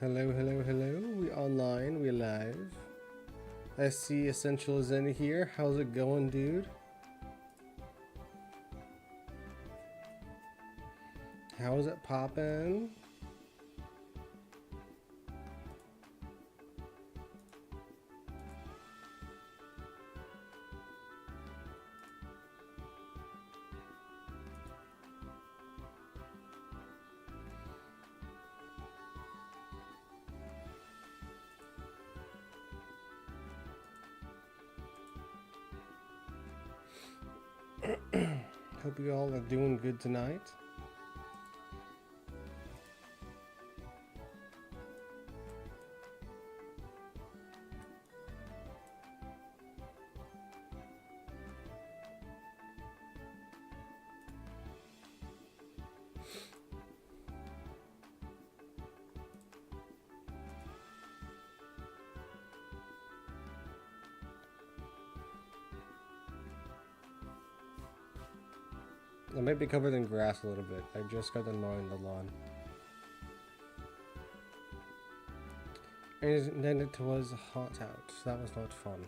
Hello, hello, hello. We online, we live. I see Essential is in here. How's it going, dude? How's it poppin'? Hope you all are doing good tonight. I might be covered in grass a little bit. I just got done mowing the lawn. And then it was hot out. So that was not fun.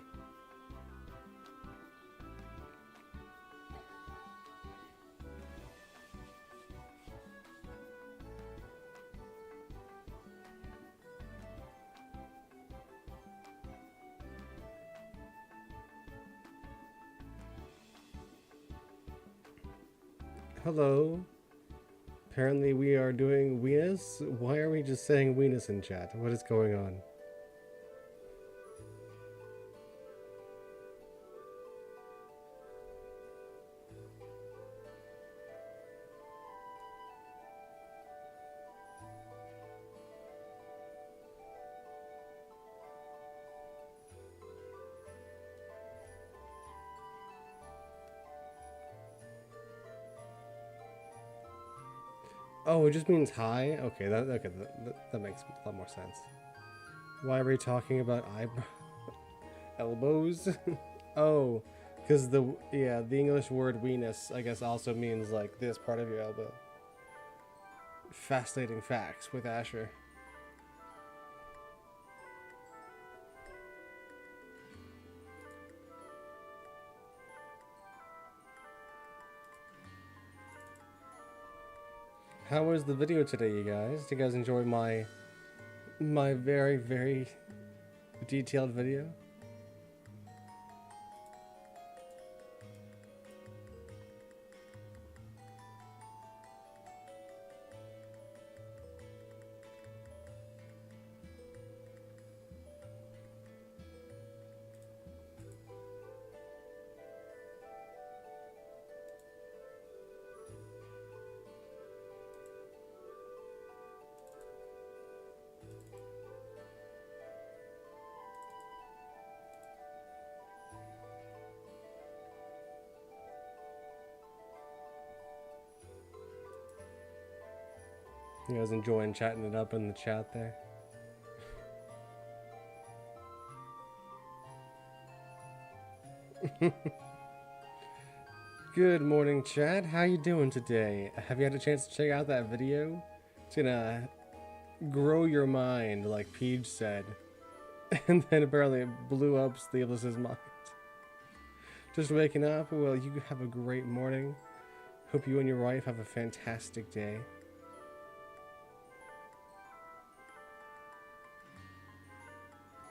Hello. Apparently we are doing weenus. Why are we just saying weenus in chat? What is going on? Oh, it just means hi? Okay, that makes a lot more sense. Why are we talking about elbows? Oh, because the English word weenus, I guess, also means like this part of your elbow. Fascinating facts with Asher. How was the video today, you guys? Did you guys enjoy my very, very detailed video? You guys enjoying chatting it up in the chat there? Good morning, chat. How you doing today? Have you had a chance to check out that video? It's gonna grow your mind, like Peach said. And then apparently it blew up Sleeveless's mind. Just waking up? Well, you have a great morning. Hope you and your wife have a fantastic day.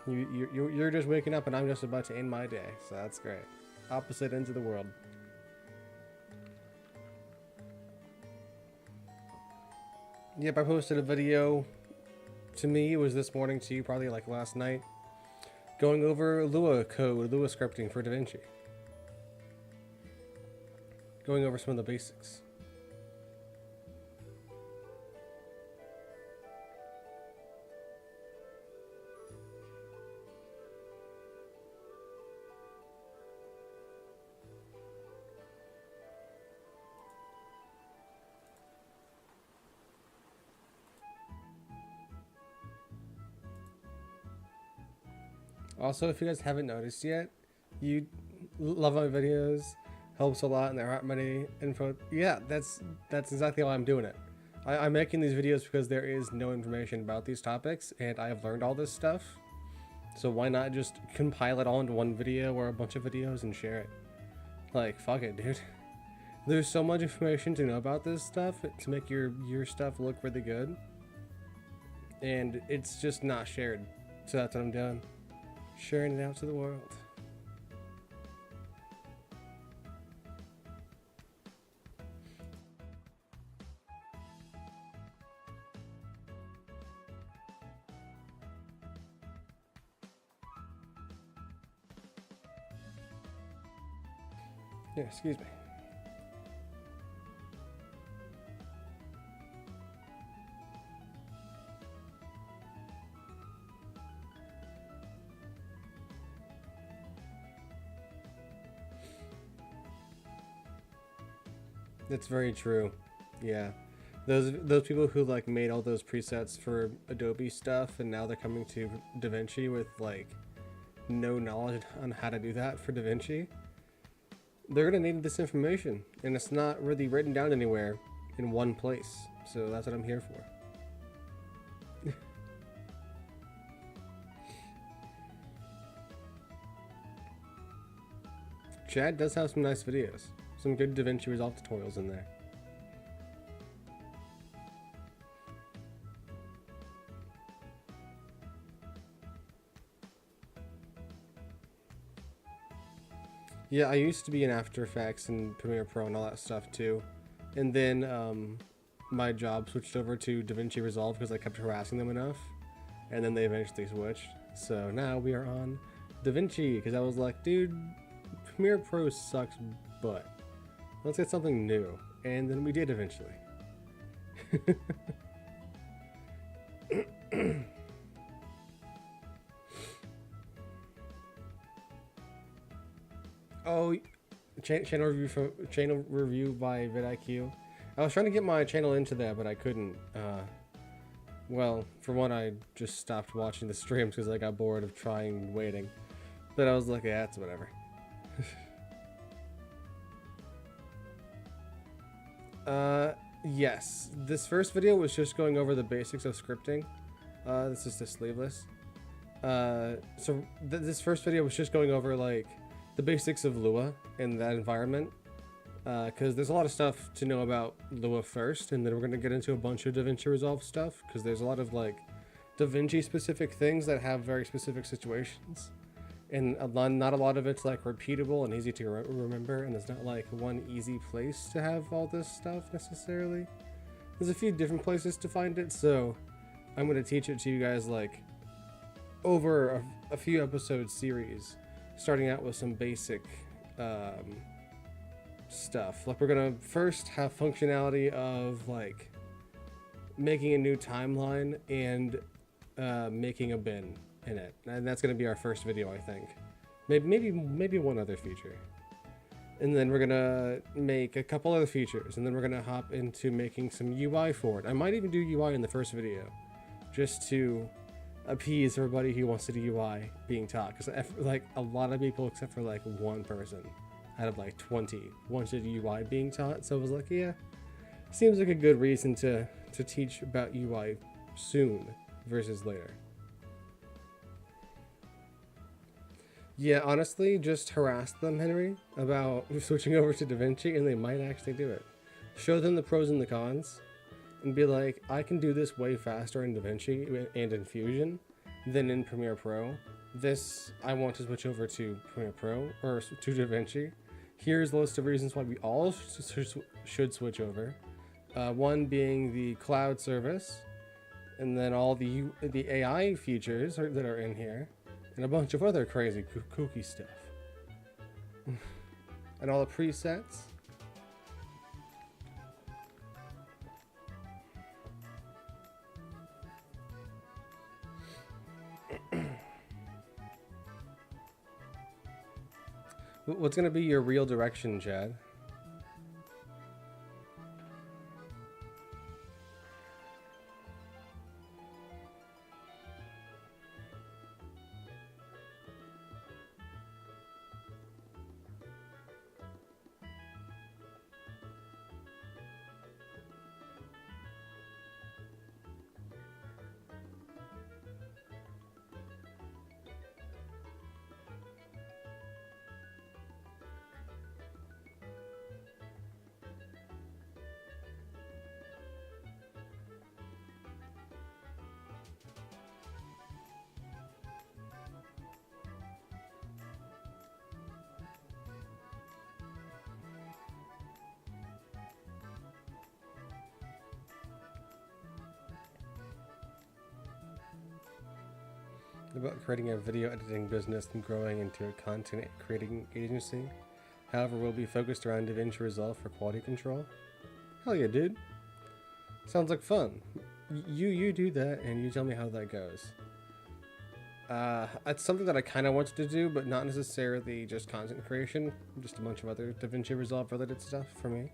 You're just waking up and I'm just about to end my day, so that's great. Opposite ends of the world. Yep, I posted a video. To me, it was this morning, to you probably like last night. Going over Lua code, Lua scripting for DaVinci. Going over some of the basics. Also, if you guys haven't noticed yet, you love my videos, helps a lot, and there aren't many info. Yeah, that's exactly why I'm doing it. I'm making these videos because there is no information about these topics, and I have learned all this stuff. So why not just compile it all into one video or a bunch of videos and share it? Like, fuck it, dude. There's so much information to know about this stuff to make your stuff look really good. And it's just not shared. So that's what I'm doing. Sharing it out to the world. Yeah, excuse me. That's very true. Yeah. Those people who like made all those presets for Adobe stuff and now they're coming to DaVinci with like no knowledge on how to do that for DaVinci. They're gonna need this information, and it's not really written down anywhere in one place. So that's what I'm here for. Chad does have some nice videos. Some good DaVinci Resolve tutorials in there. Yeah, I used to be in After Effects and Premiere Pro and all that stuff too. And then my job switched over to DaVinci Resolve because I kept harassing them enough. And then they eventually switched. So now we are on DaVinci because I was like, dude, Premiere Pro sucks butt. Let's get something new. And then we did eventually. Oh, channel review by vidIQ. I was trying to get my channel into that, but I couldn't. Well, for one, I just stopped watching the streams because I got bored of trying and waiting. But I was like, yeah, it's whatever. Yes. This first video was just going over the basics of scripting. This is the sleeveless. This first video was just going over like the basics of Lua and that environment, because there's a lot of stuff to know about Lua first, and then we're going to get into a bunch of DaVinci Resolve stuff, because there's a lot of like DaVinci specific things that have very specific situations, and not a lot of it's like repeatable and easy to remember, and there's not like one easy place to have all this stuff necessarily. There's a few different places to find it, so I'm going to teach it to you guys like over a few episode series, starting out with some basic stuff. Like we're gonna first have functionality of like making a new timeline and making a bin in it, and that's gonna be our first video, I think. Maybe one other feature, and then we're gonna make a couple other features, and then we're gonna hop into making some UI for it. I might even do UI in the first video, just to appease everybody who wants to do UI being taught, because like a lot of people except for like one person out of like 20 wanted UI being taught, so I was like, yeah, seems like a good reason to teach about UI soon versus later. Yeah, honestly, just harass them, Henry, about switching over to DaVinci, and they might actually do it. Show them the pros and the cons, and be like, I can do this way faster in DaVinci and in Fusion than in Premiere Pro. This, I want to switch over to Premiere Pro, or to DaVinci. Here's a list of reasons why we all should switch over. One being the cloud service, and then all the AI features that are in here, and a bunch of other crazy kooky stuff. And all the presets. What's gonna be your real direction, Chad? about creating a video editing business and growing into a content creating agency. However, we'll be focused around DaVinci Resolve for quality control. Hell yeah, dude. Sounds like fun. You do that and you tell me how that goes. It's something that I kind of wanted to do, but not necessarily just content creation, just a bunch of other DaVinci Resolve related stuff for me.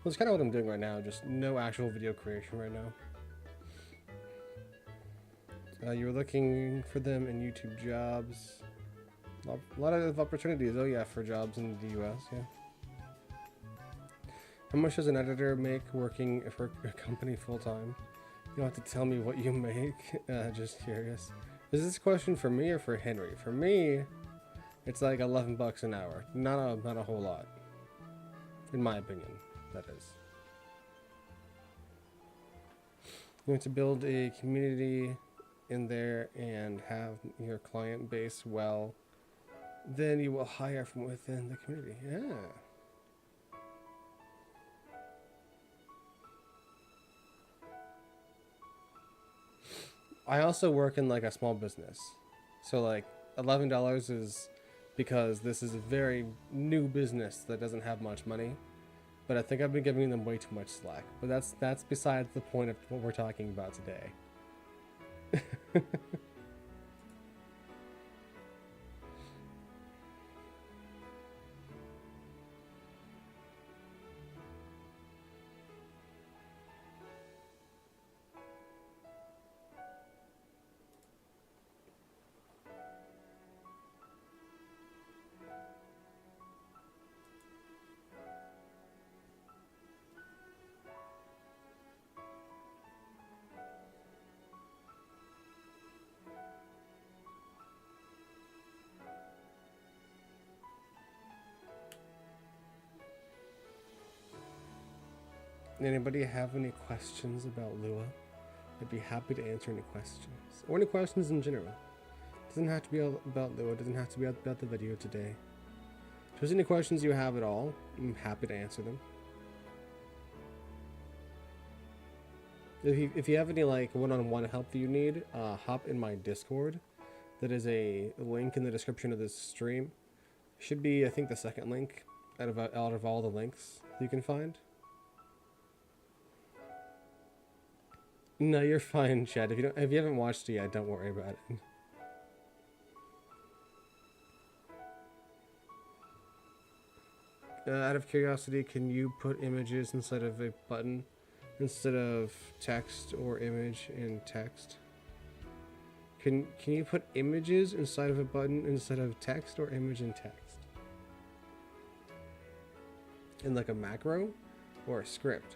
Well, it's kind of what I'm doing right now, just no actual video creation right now. You were looking for them in YouTube jobs. A lot of opportunities, oh yeah, for jobs in the US, yeah. How much does an editor make working for a company full-time? You don't have to tell me what you make, just curious. Is this a question for me or for Henry? For me, it's like 11 bucks an hour. Not a whole lot. In my opinion, that is. You want to build a community in there and have your client base well, then you will hire from within the community. Yeah. I also work in like a small business. So like $11 is because this is a very new business that doesn't have much money. But I think I've been giving them way too much slack. But that's besides the point of what we're talking about today. Anybody have any questions about Lua? I'd be happy to answer any questions. Or any questions in general. Doesn't have to be about Lua, doesn't have to be about the video today. If there's any questions you have at all, I'm happy to answer them. If you have any like one-on-one help that you need, hop in my Discord. That is a link in the description of this stream. Should be, I think, the second link out of all the links you can find. No, you're fine, Chad. If you haven't watched it yet, don't worry about it. Out of curiosity, can you put images inside of a button instead of text or image in text? Can you put images inside of a button instead of text or image in text? In like a macro or a script?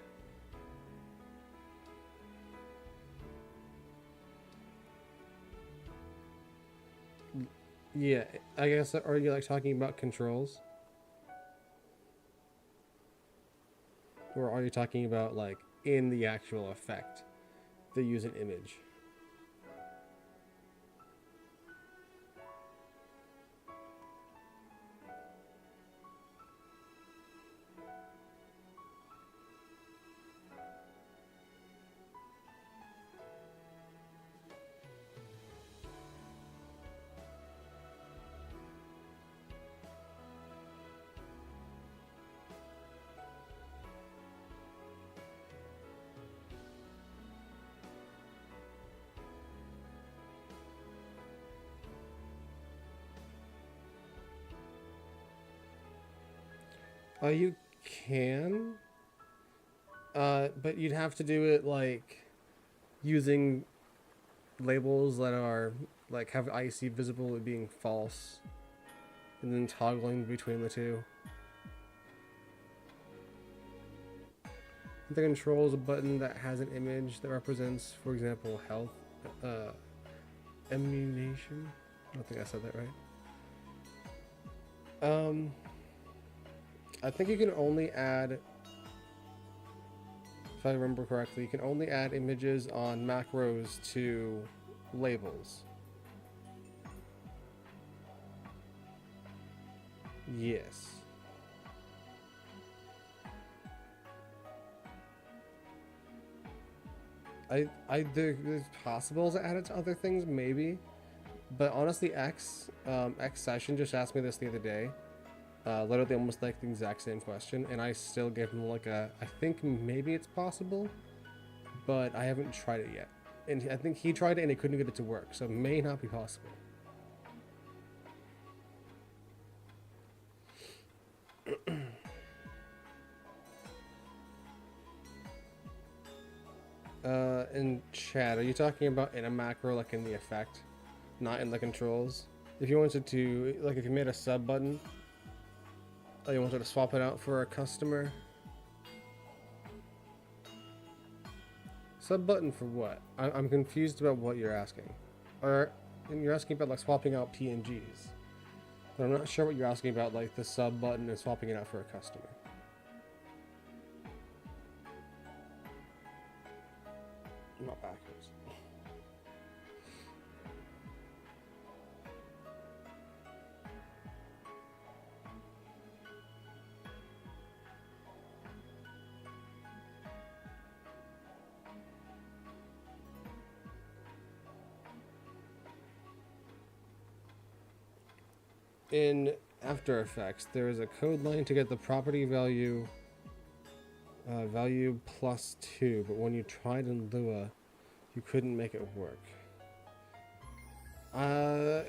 Yeah, I guess, are you like talking about controls? Or are you talking about like in the actual effect they use an image? You can, but you'd have to do it like using labels that are like have IC visible as being false, and then toggling between the two. The control is a button that has an image that represents, for example, health, immunization. I don't think I said that right. I think you can only add, if I remember correctly, you can only add images on macros to labels. Yes. There's possible to add it to other things, maybe, But honestly, X Session just asked me this the other day. Literally almost like the exact same question, and I still gave him like a, I think maybe it's possible, but I haven't tried it yet. And I think he tried it and he couldn't get it to work, so it may not be possible. In chat, are you talking about in a macro, like in the effect, not in the controls? If you wanted to, like if you made a sub button, you wanted to swap it out for a customer. Sub button for what? I'm confused about what you're asking. Or you're asking about like swapping out PNGs. But I'm not sure what you're asking about, like the sub button and swapping it out for a customer. Not backwards. In After Effects, there is a code line to get the property value value +2, but when you tried in Lua, you couldn't make it work.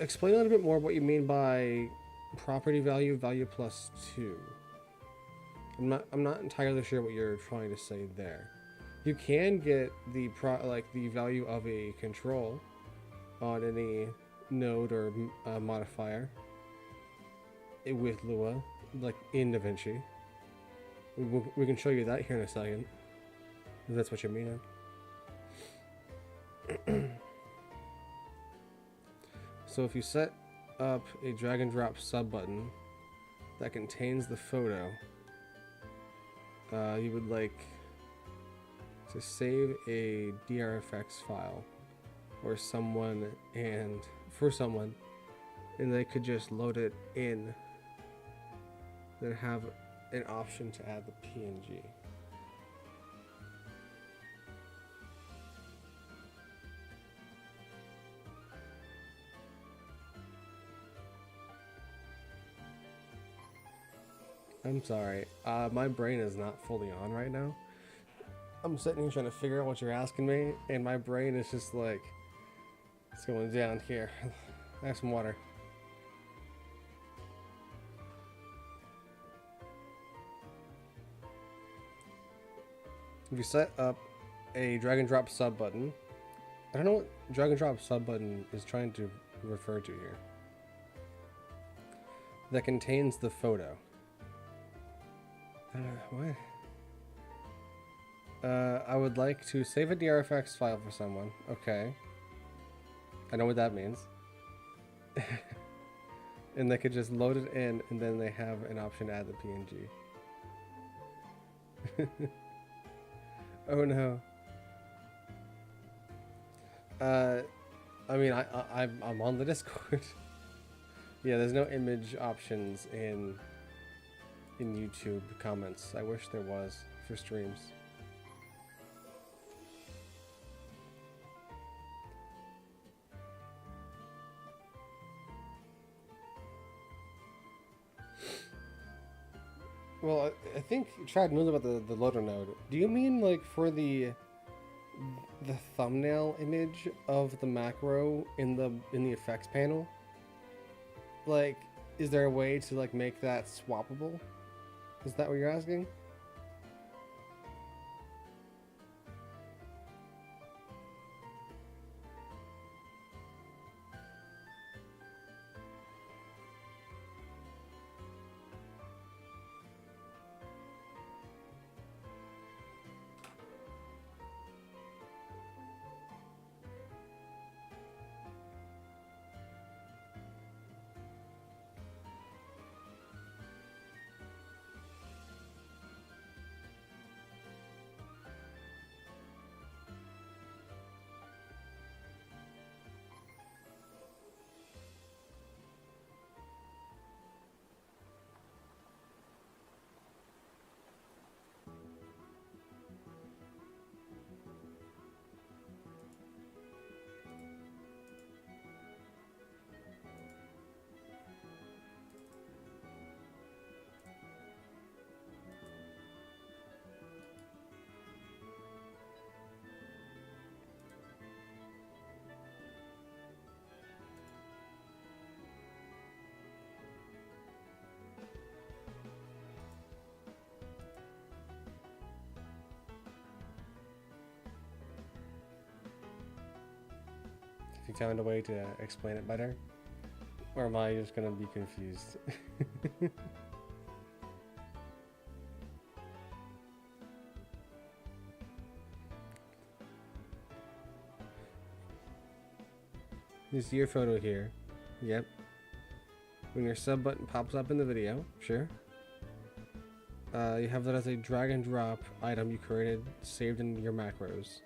Explain a little bit more what you mean by property value +2. I'm not entirely sure what you're trying to say there. You can get the the value of a control on any node or modifier with Lua, like in DaVinci. We can show you that here in a second, if that's what you mean. So if you set up a drag and drop sub button that contains the photo, you would like to save a DRFX file or someone and they could just load it in, then have an option to add the PNG. I'm sorry, my brain is not fully on right now. I'm sitting here trying to figure out what you're asking me, and my brain is just like, it's going down here. Have some water. If you set up a drag and drop sub button, I don't know what drag and drop sub button is trying to refer to here, that contains the photo. What? I would like to save a DRFX file for someone. Okay. I know what that means. And they could just load it in, and then they have an option to add the PNG. Oh no. I mean, I'm on the Discord. Yeah, there's no image options in YouTube comments. I wish there was for streams. Well, I think Chad knows about the loader node. Do you mean like for the thumbnail image of the macro in the effects panel? Like, is there a way to like make that swappable? Is that what you're asking? you found a way to explain it better? Or am I just gonna be confused? You see your photo here. Yep. When your sub button pops up in the video, sure. You have that as a drag and drop item you created, saved in your macros.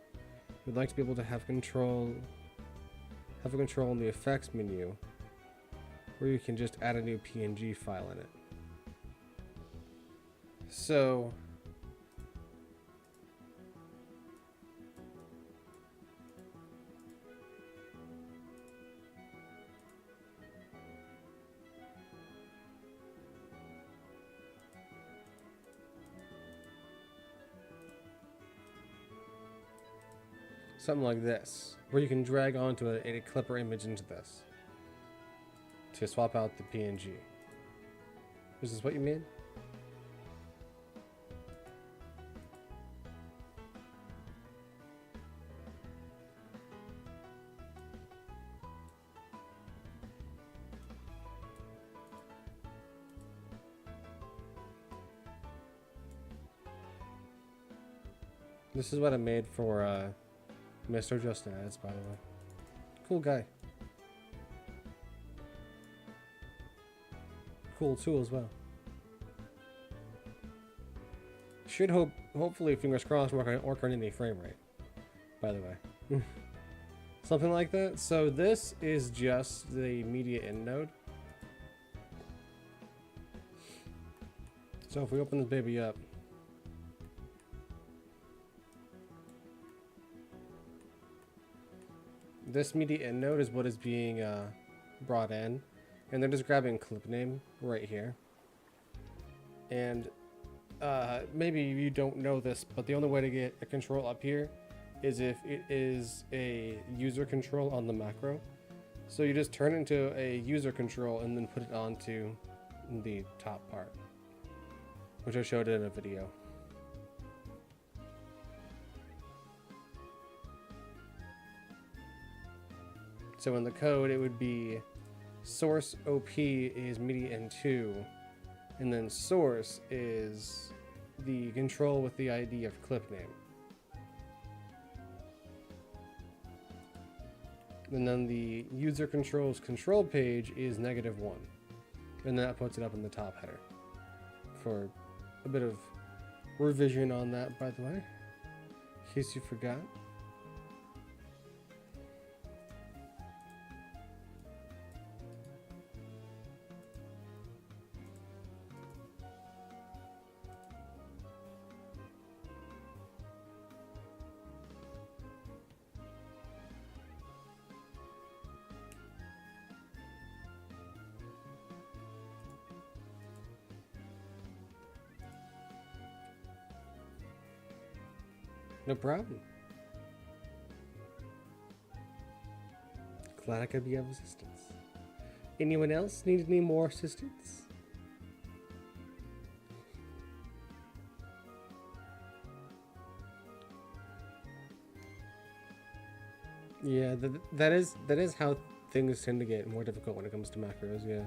You'd like to be able to have control in the effects menu, where you can just add a new PNG file in it. So something like this, where you can drag onto a clipper image into this to swap out the PNG. Is this what you mean? This is what I made for Mr. Justin Ads, by the way. Cool guy. Cool tool as well. Should hopefully, fingers crossed, work on any frame rate, by the way. Something like that. So this is just the media in node. So if we open this baby up, this media in node is what is being brought in, and they're just grabbing clip name right here. And maybe you don't know this, but the only way to get a control up here is if it is a user control on the macro. So you just turn it into a user control and then put it onto the top part, which I showed in a video. So in the code, it would be source OP is media in2, and then source is the control with the ID of clip name. And then the user controls control page is -1. And that puts it up in the top header. For a bit of revision on that, by the way, in case you forgot. No problem. Glad I could be of assistance. Anyone else need any more assistance? Yeah, that is how things tend to get more difficult when it comes to macros, yeah.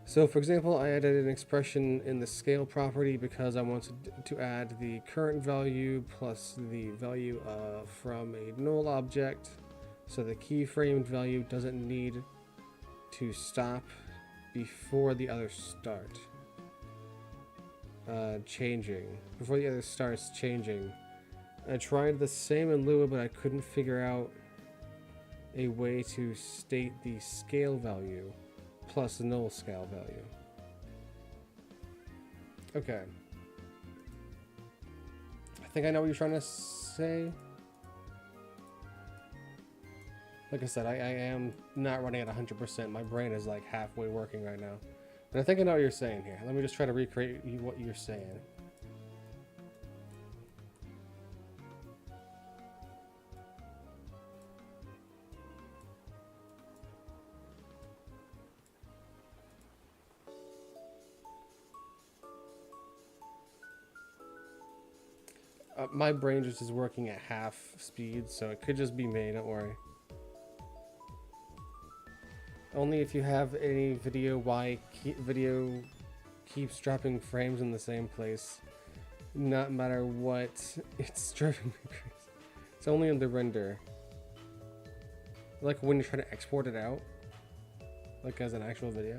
So for example, I added an expression in the scale property because I wanted to add the current value plus the value from a null object. So the keyframed value doesn't need to stop before the other start changing. Before the other starts changing. I tried the same in Lua, but I couldn't figure out a way to state the scale value plus the null scale value. Okay. I think I know what you're trying to say. Like I said, I am not running at 100%. My brain is like halfway working right now. But I think I know what you're saying here. Let me just try to recreate what you're saying. My brain just is working at half speed, so it could just be me, don't worry. Only if you have any video video keeps dropping frames in the same place, not matter what, it's driving me crazy. It's only in the render. Like when you're trying to export it out, like as an actual video.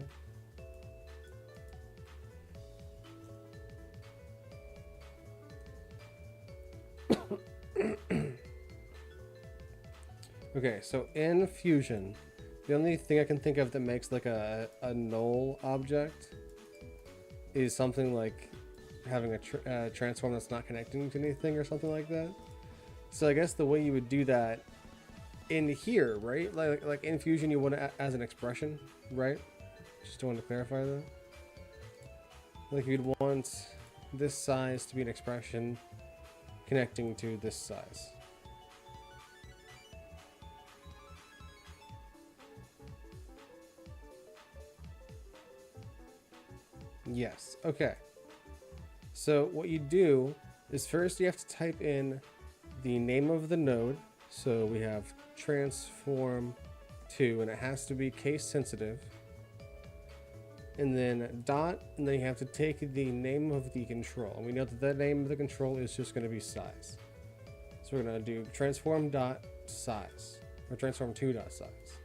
Okay, so in Fusion, the only thing I can think of that makes like a null object is something like having a transform that's not connecting to anything or something like that. So I guess the way you would do that in here, right? Like in Fusion, you want it as an expression, right? Just want to clarify that. Like you'd want this size to be an expression connecting to this size. Yes, okay. So what you do is first you have to type in the name of the node. So we have transform 2 and it has to be case sensitive. And then dot, and then you have to take the name of the control. And we know that the name of the control is just going to be size. So we're going to do transform dot size, or transform 2 dot size.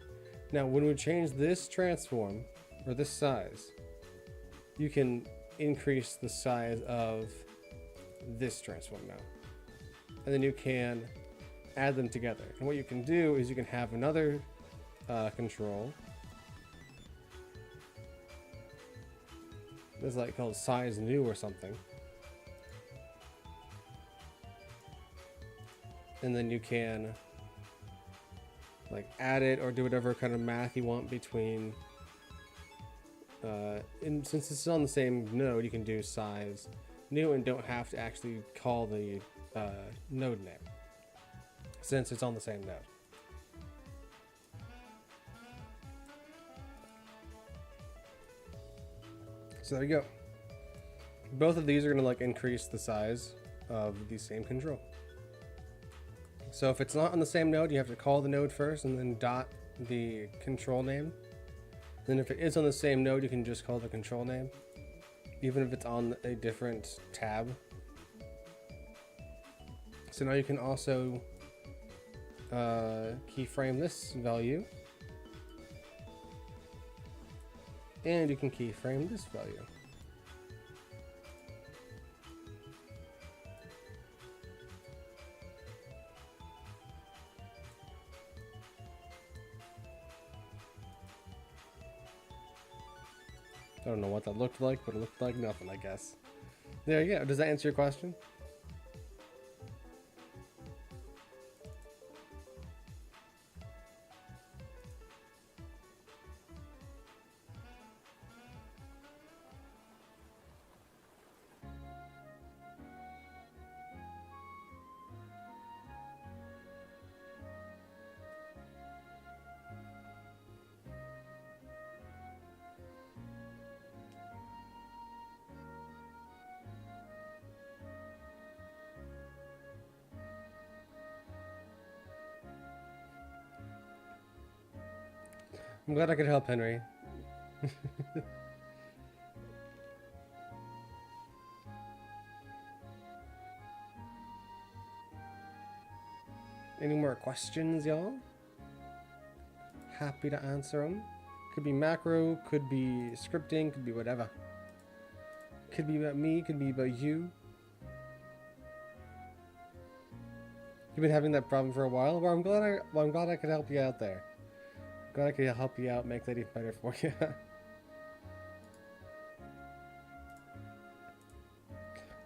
Now when we change this transform, or this size, you can increase the size of this transform now. And then you can add them together. And what you can do is you can have another control. This is like called size new or something. And then you can like add it or do whatever kind of math you want between and since it's on the same node, you can do size new and don't have to actually call the node name since it's on the same node. So there you go. Both of these are going to like increase the size of the same control. So if it's not on the same node, you have to call the node first and then dot the control name. Then if it is on the same node, you can just call the control name, even if it's on a different tab. So now you can also keyframe this value, and you can keyframe this value. I don't know what that looked like, but it looked like nothing, I guess. There you go. Does that answer your question? I'm glad I could help, Henry. Any more questions, y'all? Happy to answer them. Could be macro, could be scripting, could be whatever. Could be about me, could be about you. You've been having that problem for a while. Well, I'm glad I could help you out there. Glad I could help you out, make that even better for you.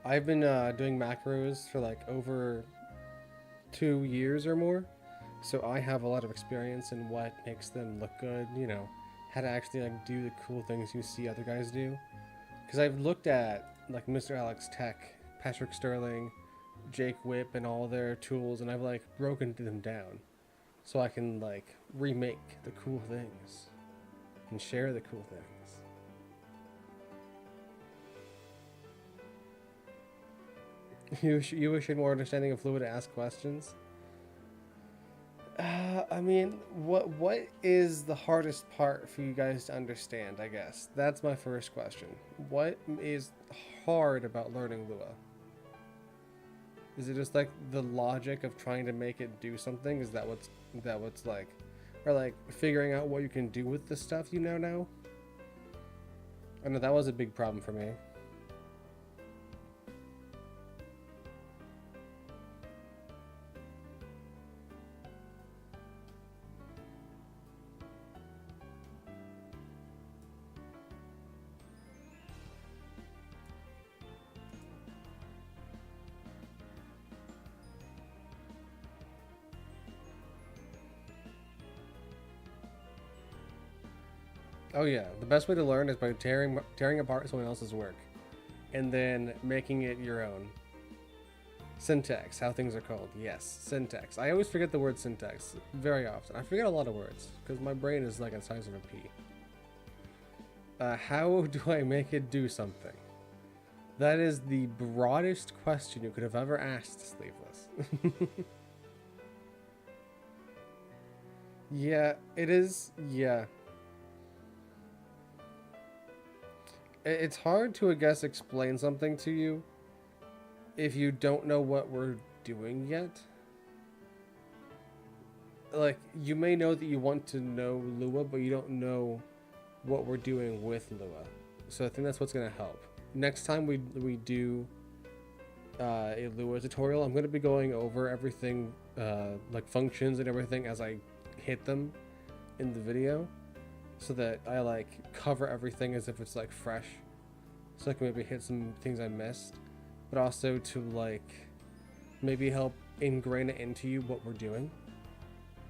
I've been doing macros for like over 2 years or more, so I have a lot of experience in what makes them look good, you know, how to actually like do the cool things you see other guys do. Because I've looked at like Mr. Alex Tech, Patrick Sterling, Jake Whip, and all their tools, and I've like broken them down so I can like remake the cool things and share the cool things. You wish you had more understanding of Fluid to ask questions? I mean, what is the hardest part for you guys to understand? I guess that's my first question. What is hard about learning Lua? Is it just like the logic of trying to make it do something? Is that what's like, or like figuring out what you can do with the stuff you now know? I know that was a big problem for me. Oh yeah, the best way to learn is by tearing apart someone else's work, and then making it your own. Syntax, how things are called. Yes, syntax. I always forget the word syntax very often. I forget a lot of words because my brain is like the size of a pea. How do I make it do something? That is the broadest question you could have ever asked, Sleeveless. Yeah, it is. Yeah. It's hard to, I guess, explain something to you if you don't know what we're doing yet. Like, you may know that you want to know Lua, but you don't know what we're doing with Lua. So I think that's what's going to help. Next time we do a Lua tutorial, I'm going to be going over everything, like functions and everything as I hit them in the video, so that I like cover everything as if it's like fresh, so I can maybe hit some things I missed, but also to like maybe help ingrain it into you what we're doing,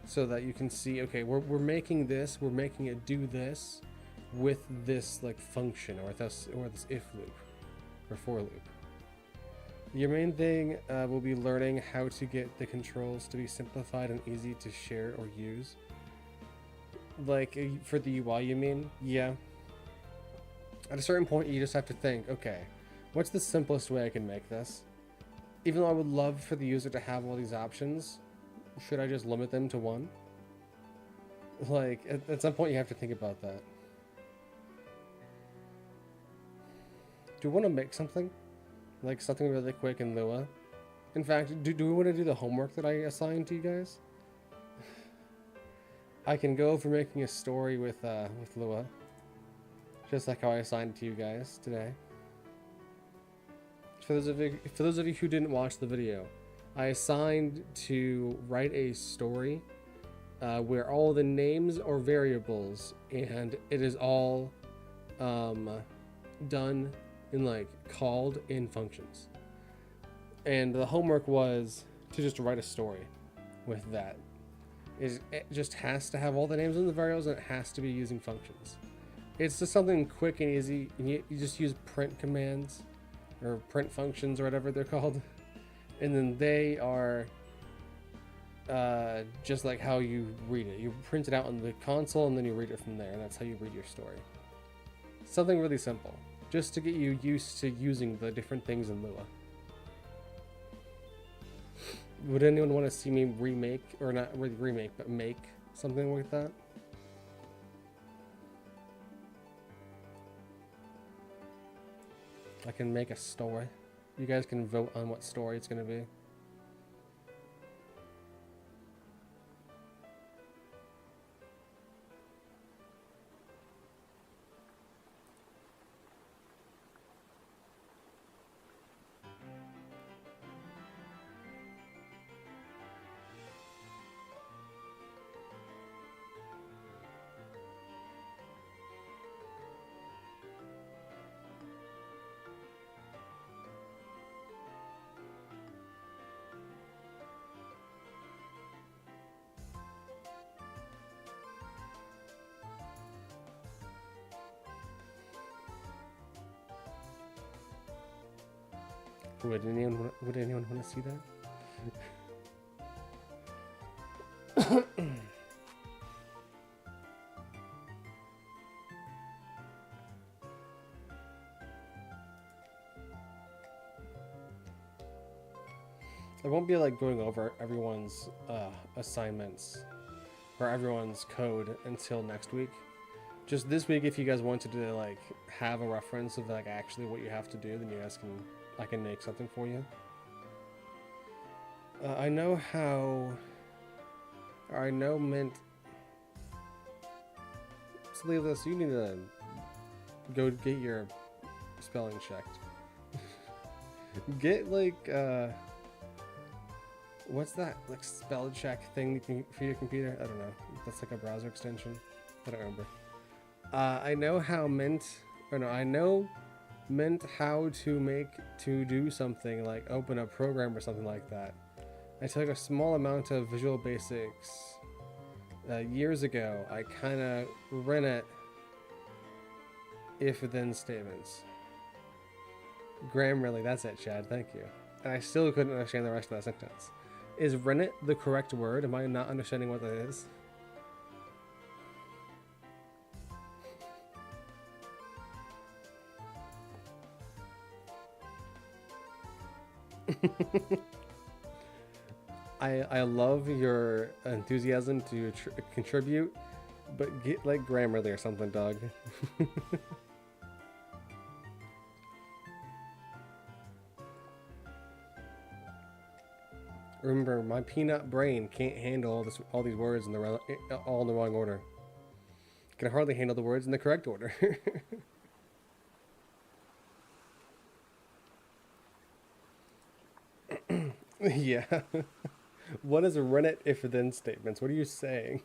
so that you can see, okay, we're making this, we're making it do this with this like function or this if loop or for loop. Your main thing will be learning how to get the controls to be simplified and easy to share or use. Like, for the UI, you mean? Yeah. At a certain point, you just have to think, okay, what's the simplest way I can make this? Even though I would love for the user to have all these options, should I just limit them to one? Like, at some point, you have to think about that. Do we want to make something? Like, something really quick in Lua? In fact, do we want to do the homework that I assigned to you guys? I can go over making a story with Lua, just like how I assigned it to you guys today. For those of you who didn't watch the video, I assigned to write a story where all the names or variables, and it is all done in like called in functions. And the homework was to just write a story with that. It just has to have all the names and the variables, and it has to be using functions. It's just something quick and easy, and you just use print commands or print functions or whatever they're called, and then they are just like how you read it. You print it out on the console and then you read it from there, and that's how you read your story. Something really simple, just to get you used to using the different things in Lua. Would anyone want to see me remake, or not really remake, but make something like that? I can make a story. You guys can vote on what story it's going to be. Would anyone want to see that? won't be like going over everyone's assignments or everyone's code until next week. Just this week, if you guys wanted to like have a reference of like actually what you have to do, then you guys can, I can make something for you. I know Mint. So leave this. You need to go get your spelling checked. Get like what's that like spell check thing for your computer? I don't know. That's like a browser extension. I don't remember. I know how Mint, or no, I know Mint how to do something like open a program or something like that. I took a small amount of Visual Basics years ago. I kind of ran it if-then statements. Grammarly, that's it, Chad. Thank you. And I still couldn't understand the rest of that sentence. Is rennet the correct word? Am I not understanding what that is? I love your enthusiasm to contribute, but get like Grammarly or something, dog. Remember, my peanut brain can't handle all these words in all in the wrong order. Can hardly handle the words in the correct order. Yeah. What is rennet if-then statements? What are you saying?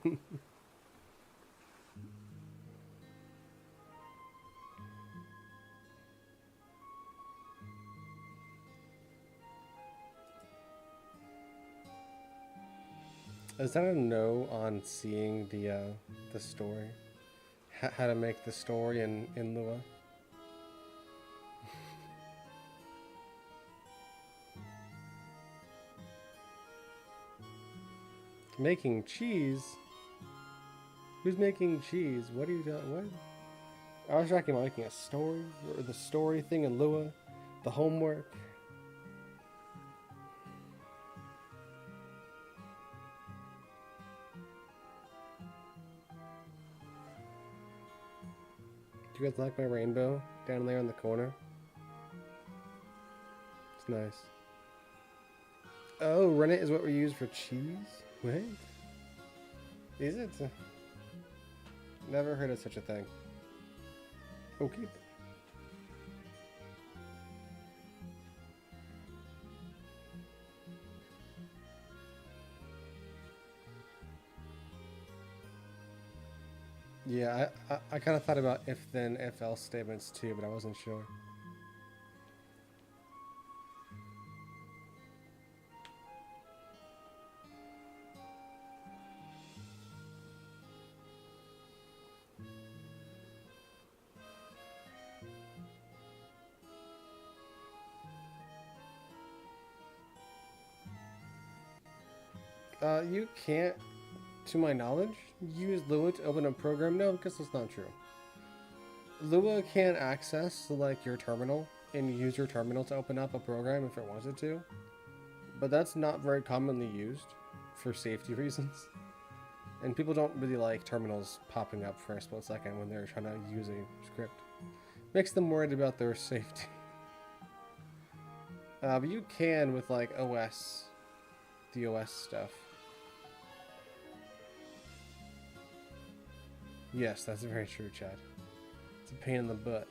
Is that a no on seeing the story? How to make the story in Lua? Making cheese? Who's making cheese? What are you doing? What? I was talking about making a story, or the story thing in Lua, the homework. Do you guys like my rainbow down there in the corner? It's nice. Oh, rennet is what we use for cheese? What? Is it? Never heard of such a thing. Okay. Yeah, I kind of thought about if-then, if-else statements too, but I wasn't sure. You can't, to my knowledge, use Lua to open a program. No, because that's not true. Lua can access like your terminal and use your terminal to open up a program if it wanted to, but that's not very commonly used for safety reasons. And people don't really like terminals popping up for a split second when they're trying to use a script. Makes them worried about their safety. But you can with like OS, the OS stuff. Yes, that's very true, Chad. It's a pain in the butt.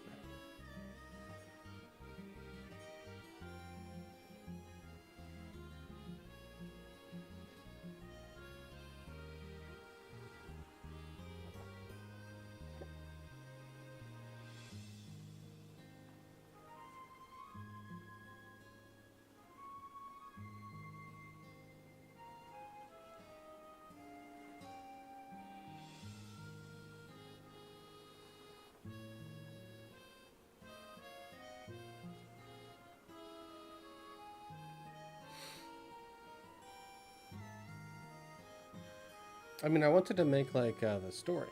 I mean, I wanted to make like the story.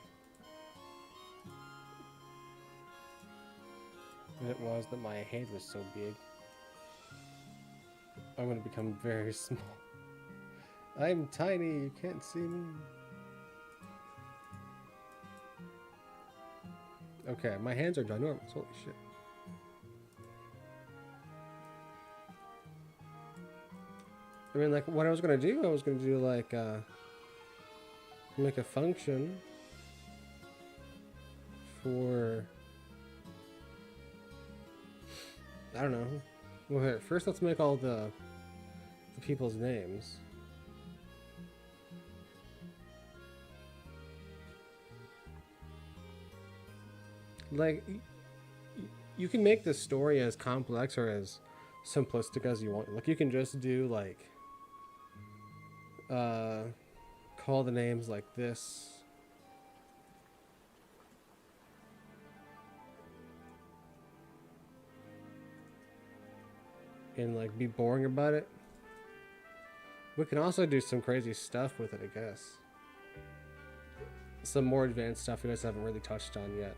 But it was that my head was so big. I'm gonna become very small. I'm tiny, you can't see me. Okay, my hands are ginormous, holy shit. I mean, like, what I was gonna do, like, make a function for, I don't know. Well, here, first let's make all the people's names. Like, you can make this story as complex or as simplistic as you want. Like, you can just do, like, call the names like this. And, like, be boring about it. We can also do some crazy stuff with it, I guess. Some more advanced stuff you guys haven't really touched on yet.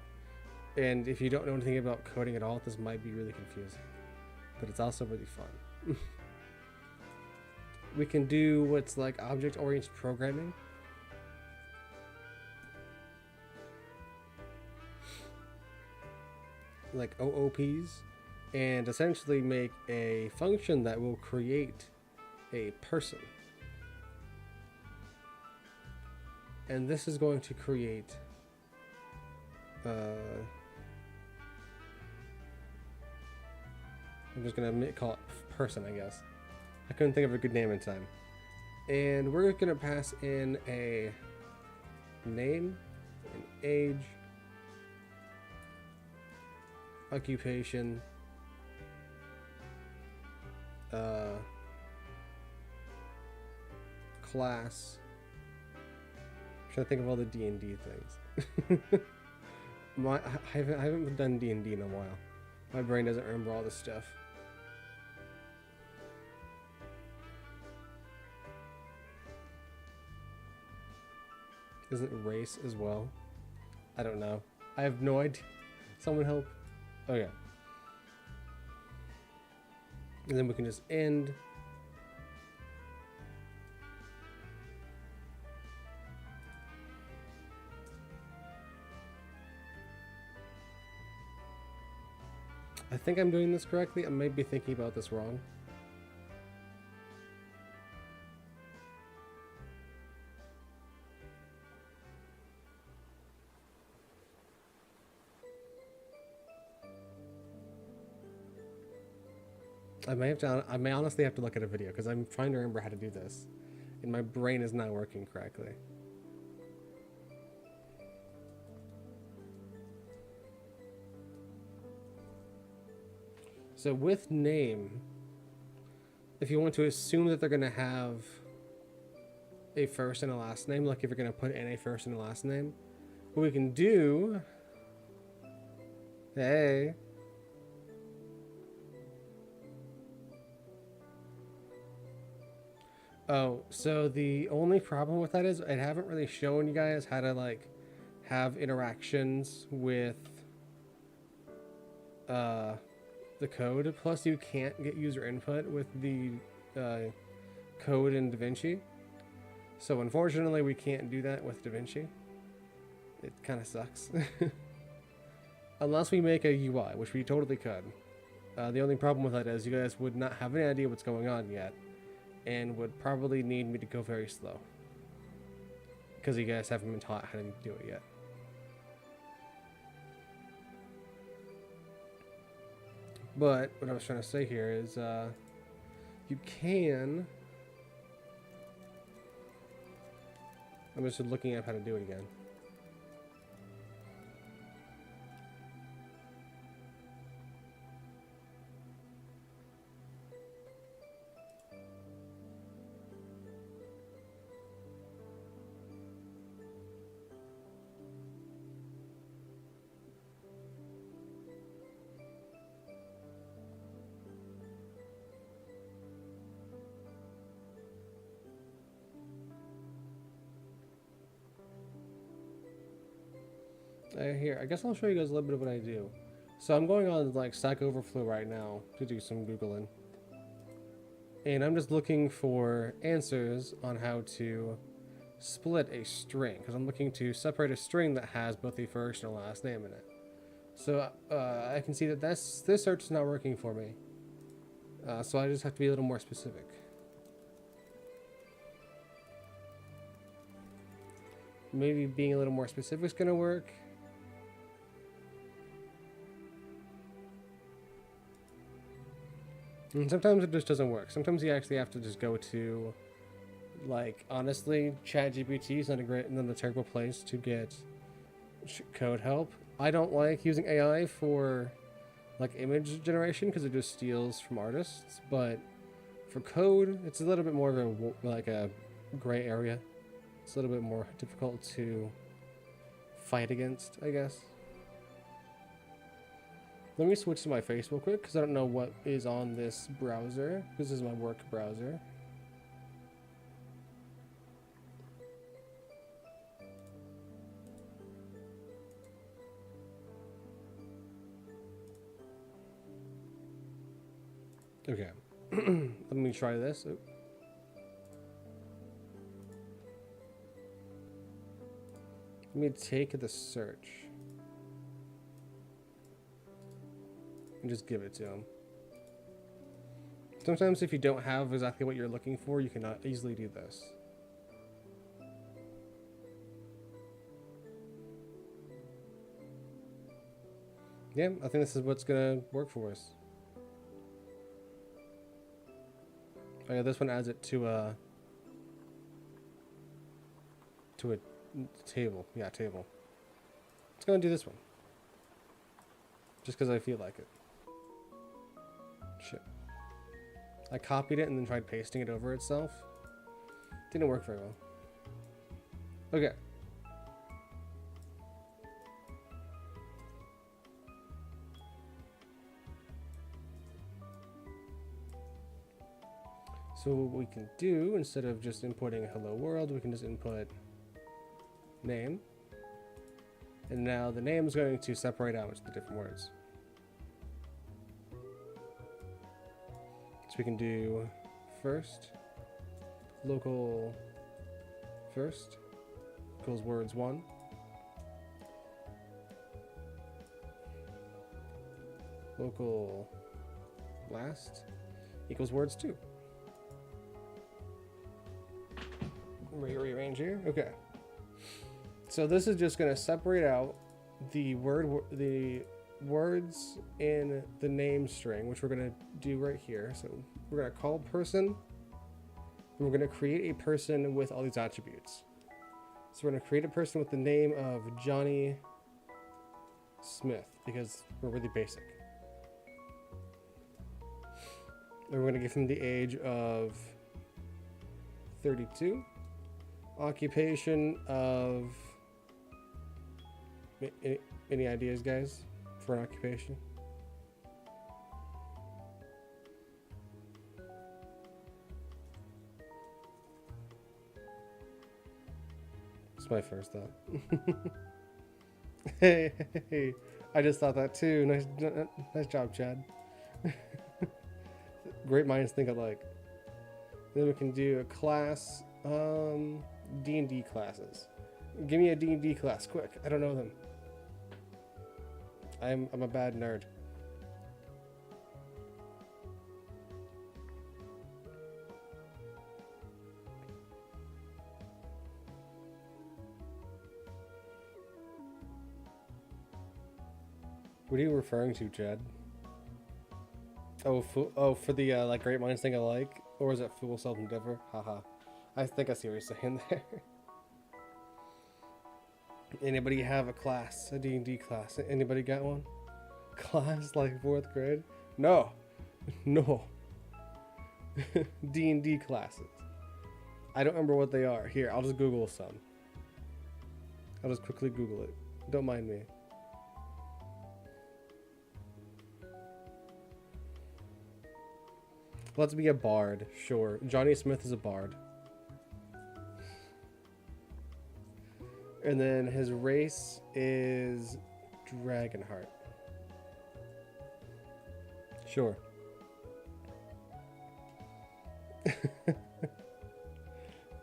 And if you don't know anything about coding at all, this might be really confusing. But it's also really fun. We can do what's like object-oriented programming. Like OOPs. And essentially make a function that will create a person. And this is going to create I'm just gonna call it person, I guess. I couldn't think of a good name in time. And we're gonna pass in a name, an age, occupation, class. I'm trying to think of all the D&D things. I haven't done D&D in a while. My brain doesn't remember all this stuff. Isn't race as well? I don't know. I have no idea. Someone help. Oh yeah. And then we can just end. I think I'm doing this correctly. I might be thinking about this wrong. I may honestly have to look at a video because I'm trying to remember how to do this, and my brain is not working correctly. So with name, if you want to assume that they're going to have a first and a last name, like if you're going to put in a first and a last name, what we can do, hey, oh, so the only problem with that is I haven't really shown you guys how to like have interactions with the code. Plus, you can't get user input with the code in DaVinci. So unfortunately, we can't do that with DaVinci. It kind of sucks. Unless we make a UI, which we totally could. The only problem with that is you guys would not have any idea what's going on yet, and would probably need me to go very slow. Because you guys haven't been taught how to do it yet. But what I was trying to say here is you can... I'm just looking at how to do it again. Here, I guess I'll show you guys a little bit of what I do. So I'm going on like Stack Overflow right now to do some Googling. And I'm just looking for answers on how to split a string, because I'm looking to separate a string that has both a first and a last name in it. So I can see that this search is not working for me. So I just have to be a little more specific. Maybe being a little more specific is going to work. And sometimes it just doesn't work. Sometimes you actually have to just go to, like, honestly, ChatGPT is not a terrible place to get code help. I don't like using AI for, like, image generation because it just steals from artists. But for code, it's a little bit more of a gray area. It's a little bit more difficult to fight against, I guess. Let me switch to my face real quick because I don't know what is on this browser. This is my work browser. Okay. Let me try this. Oh. Let me take the search and just give it to him. Sometimes if you don't have exactly what you're looking for, you cannot easily do this. Yeah, I think this is what's gonna work for us. Oh yeah, this one adds it to a table. Yeah, table. Let's go and do this one. Just because I feel like it. Shit. I copied it and then tried pasting it over itself. Didn't work very well. Okay. So what we can do, instead of just inputting hello world, we can just input name. And now the name is going to separate out the different words. So we can do first, local first equals words 1. Local last equals words 2. Rearrange here. Okay. So this is just going to separate out the words in the name string, which we're going to do right here. So we're going to call person, and we're going to create a person with all these attributes. So we're going to create a person with the name of Johnny Smith because we're really basic. And we're going to give him the age of 32, occupation of... Any ideas, guys, for an occupation? It's my first thought. Hey, I just thought that too. Nice job, Chad. Great minds think alike. Then we can do a class, D&D classes. Give me a D&D class, quick. I don't know them. I'm a bad nerd. What are you referring to, Chad? Oh, for the like great minds think alike, or is it fool seldom differ? Haha. I think I see what you're saying there. Anybody have a class, a D&D class? Anybody got one? Class like 4th grade? No. No. D&D classes. I don't remember what they are. Here, I'll just Google some. I'll just quickly Google it. Don't mind me. Let's be a bard, sure. Johnny Smith is a bard. And then his race is Dragonheart.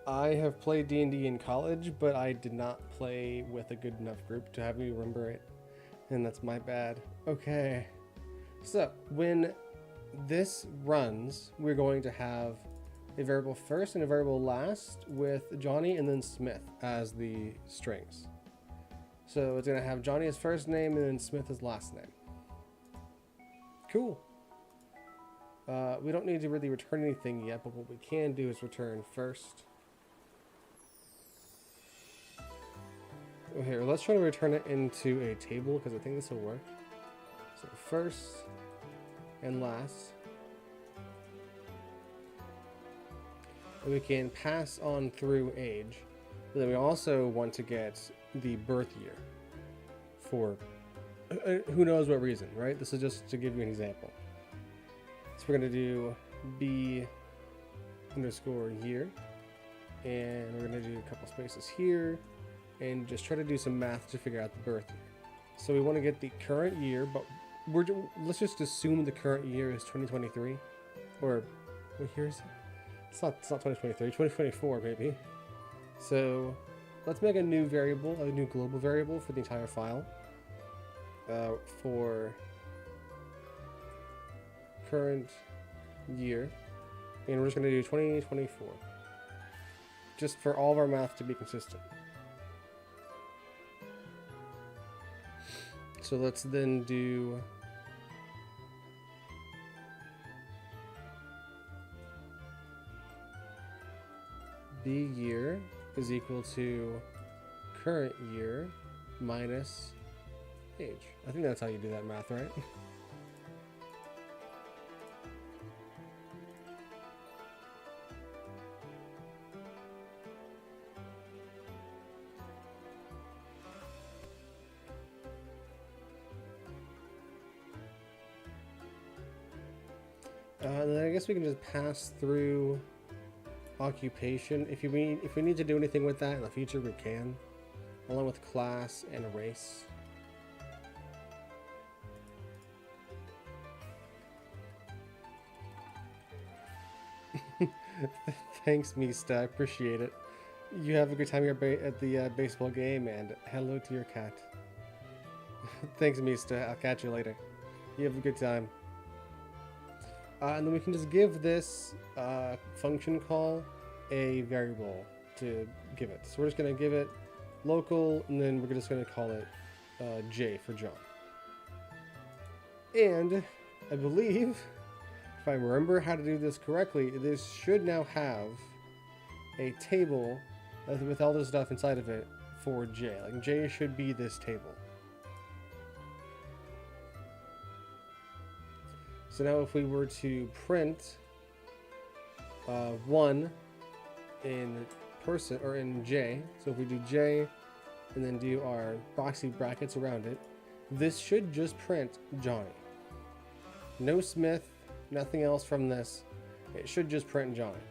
I have played D&D in college, but I did not play with a good enough group to have me remember it, and that's my bad. Okay, so when this runs, we're going to have a variable first and a variable last with Johnny and then Smith as the strings. So it's going to have Johnny as first name and then Smith as last name. Cool. We don't need to really return anything yet, but what we can do is return first. Oh, here, let's try to return it into a table because I think this will work. So first and last. And we can pass on through age. But then we also want to get the birth year for who knows what reason, right? This is just to give you an example. So we're going to do B underscore year. And we're going to do a couple spaces here. And just try to do some math to figure out the birth year. So we want to get the current year, but let's just assume the current year is 2023. Or what year is it? It's not 2023, 2024 maybe. So let's make a new variable, a new global variable for the entire file. For current year. And we're just going to do 2024. Just for all of our math to be consistent. So let's then do B year is equal to current year minus age. I think that's how you do that math, right? Then I guess we can just pass through occupation. If we need to do anything with that in the future, we can, along with class and race. Thanks, Mista. I appreciate it. You have a good time here at the baseball game, and hello to your cat. Thanks, Mista. I'll catch you later. You have a good time. And then we can just give this function call a variable to give it. So we're just going to give it local, and then we're just going to call it J for John. And I believe, if I remember how to do this correctly, this should now have a table with all this stuff inside of it for J. Like J should be this table. So now if we were to print 1 in person or in J, so if we do J and then do our boxy brackets around it, this should just print Johnny. No Smith, nothing else from this. It should just print Johnny.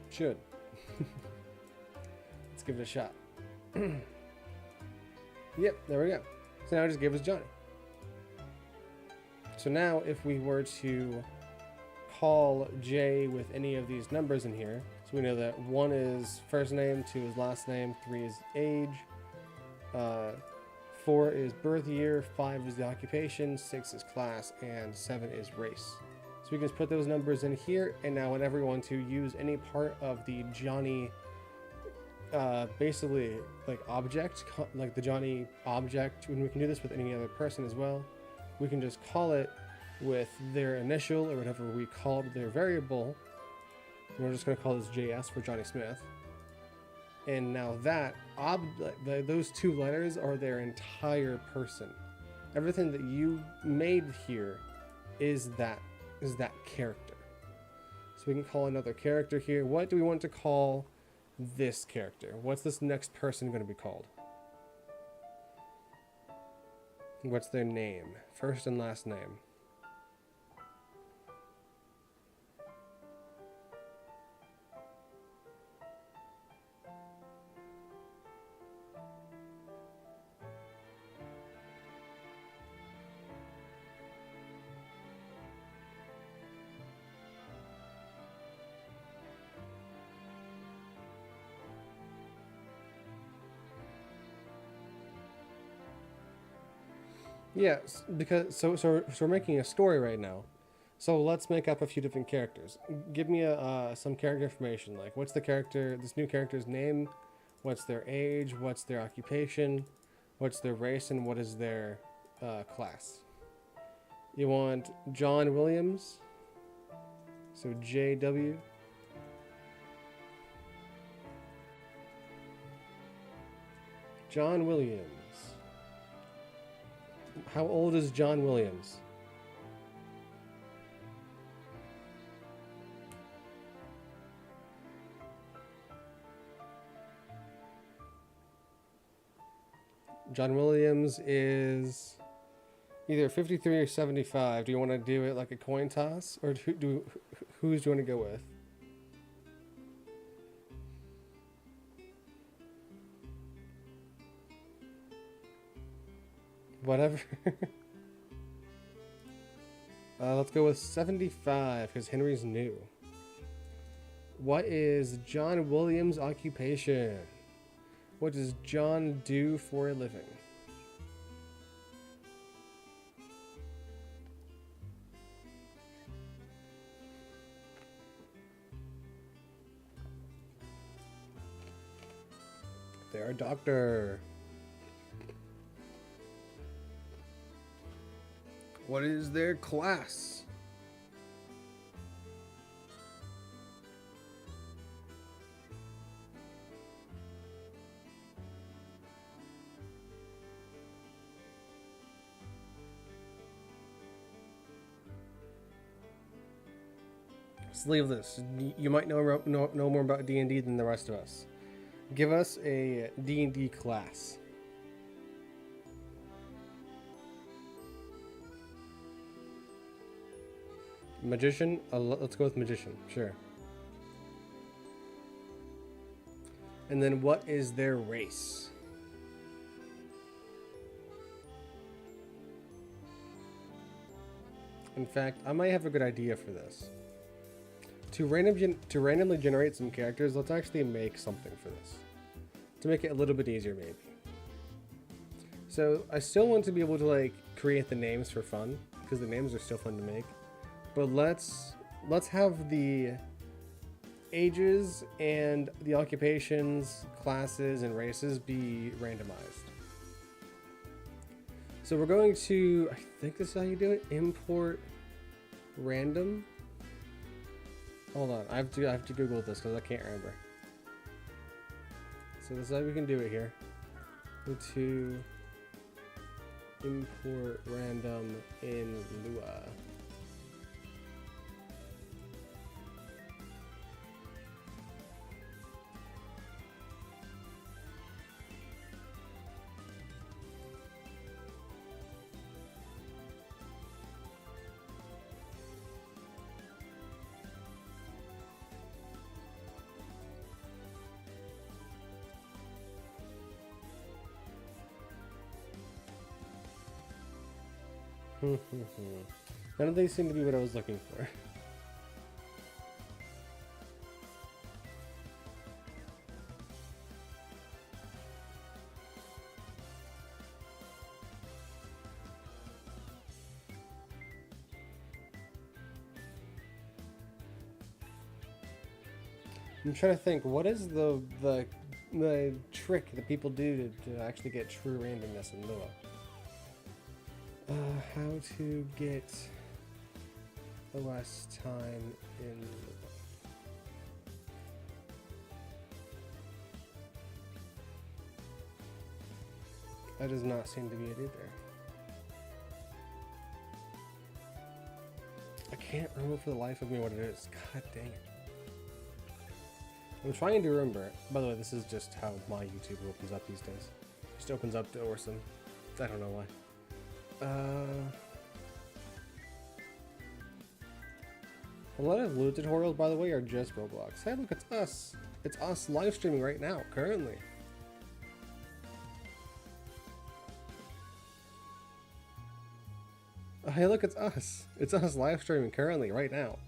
Should. Let's give it a shot. Yep, there we go. So now it just gave us Johnny. So now if we were to call J with any of these numbers in here, so we know that 1 is first name, 2 is last name, 3 is age, 4 is birth year, 5 is the occupation, 6 is class, and 7 is race. So we can just put those numbers in here, and now whenever we want to use any part of the Johnny, basically like object, like the Johnny object, and we can do this with any other person as well, we can just call it with their initial or whatever we called their variable. And we're just going to call this JS for Johnny Smith. And now that those 2 letters are their entire person. Everything that you made here is that character. So we can call another character here. What do we want to call this character? What's this next person going to be called? What's their name? First and last name. Yeah, so we're making a story right now. So let's make up a few different characters. Give me some character information. Like, what's this new character's name? What's their age? What's their occupation? What's their race? And what is their class? You want John Williams? So JW. John Williams. How old is John Williams? John Williams is either 53 or 75. Do you want to do it like a coin toss? Or who's do you want to go with? Whatever. Let's go with 75 because Henry's new. What is John Williams' occupation? What does John do for a living? They're a doctor. What is their class? Let's leave this. You might know more about D&D than the rest of us. Give us a D&D class. Magician? Let's go with magician. Sure. And then what is their race? In fact, I might have a good idea for this. To randomly generate some characters, let's actually make something for this. To make it a little bit easier, maybe. So, I still want to be able to, like, create the names for fun, because the names are still fun to make. But let's have the ages and the occupations, classes, and races be randomized. So we're going to, I think this is how you do it, import random. Hold on, I have to Google this because I can't remember. So this is how we can do it here. Go to import random in Lua. None of these seem to be what I was looking for. I'm trying to think, what is the trick that people do to actually get true randomness in Lua? How to get the last time in Lua. That does not seem to be it either. I can't remember for the life of me what it is. God dang it. I'm trying to remember. By the way, this is just how my YouTube opens up these days. It just opens up to Orson. I don't know why. A lot of Lua tutorials, by the way, are just Roblox. Hey, look, it's us. It's us live streaming right now, currently. Oh, hey, look, it's us. It's us live streaming currently, right now.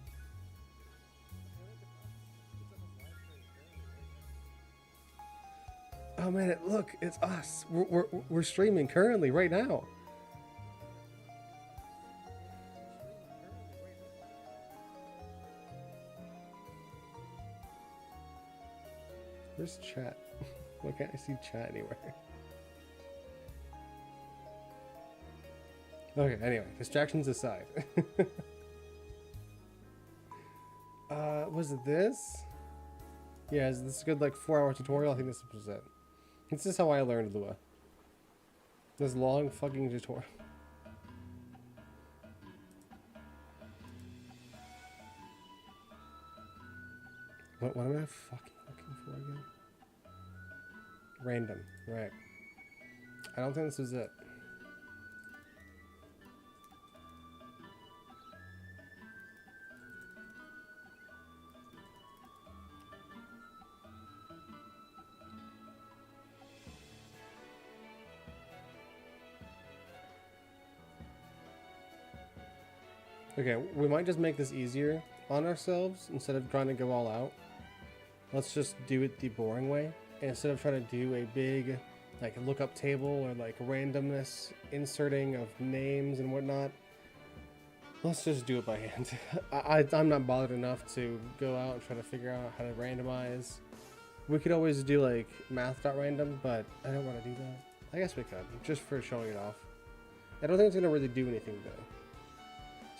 Oh man, look, it's us. We're streaming currently, right now. Where's chat? Why can't I see chat anywhere? Okay, anyway, distractions aside. Was it this? Yeah, is this a good like 4-hour tutorial? I think this was it. This is how I learned Lua. This long fucking tutorial. What am I fucking looking for again? Random, right. I don't think this is it. Okay, we might just make this easier on ourselves instead of trying to go all out. Let's just do it the boring way. And instead of trying to do a big like lookup table or like randomness inserting of names and whatnot, let's just do it by hand. I'm not bothered enough to go out and try to figure out how to randomize. We could always do like math.random, but I don't want to do that. I guess we could, just for showing it off. I don't think it's going to really do anything though.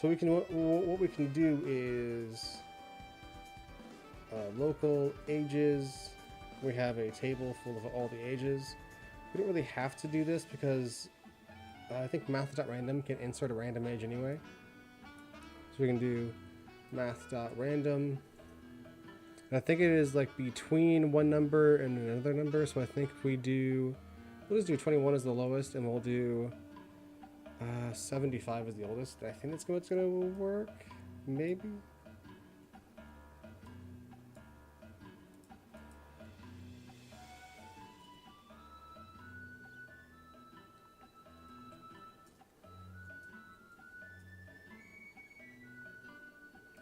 So we can what we can do is local ages. We have a table full of all the ages. We don't really have to do this because I think math.random can insert a random age anyway. So we can do math.random. I think it is like between one number and another number. So I think if we'll just do 21 as the lowest, and we'll do 75 is the oldest. I think that's what's gonna work. Maybe.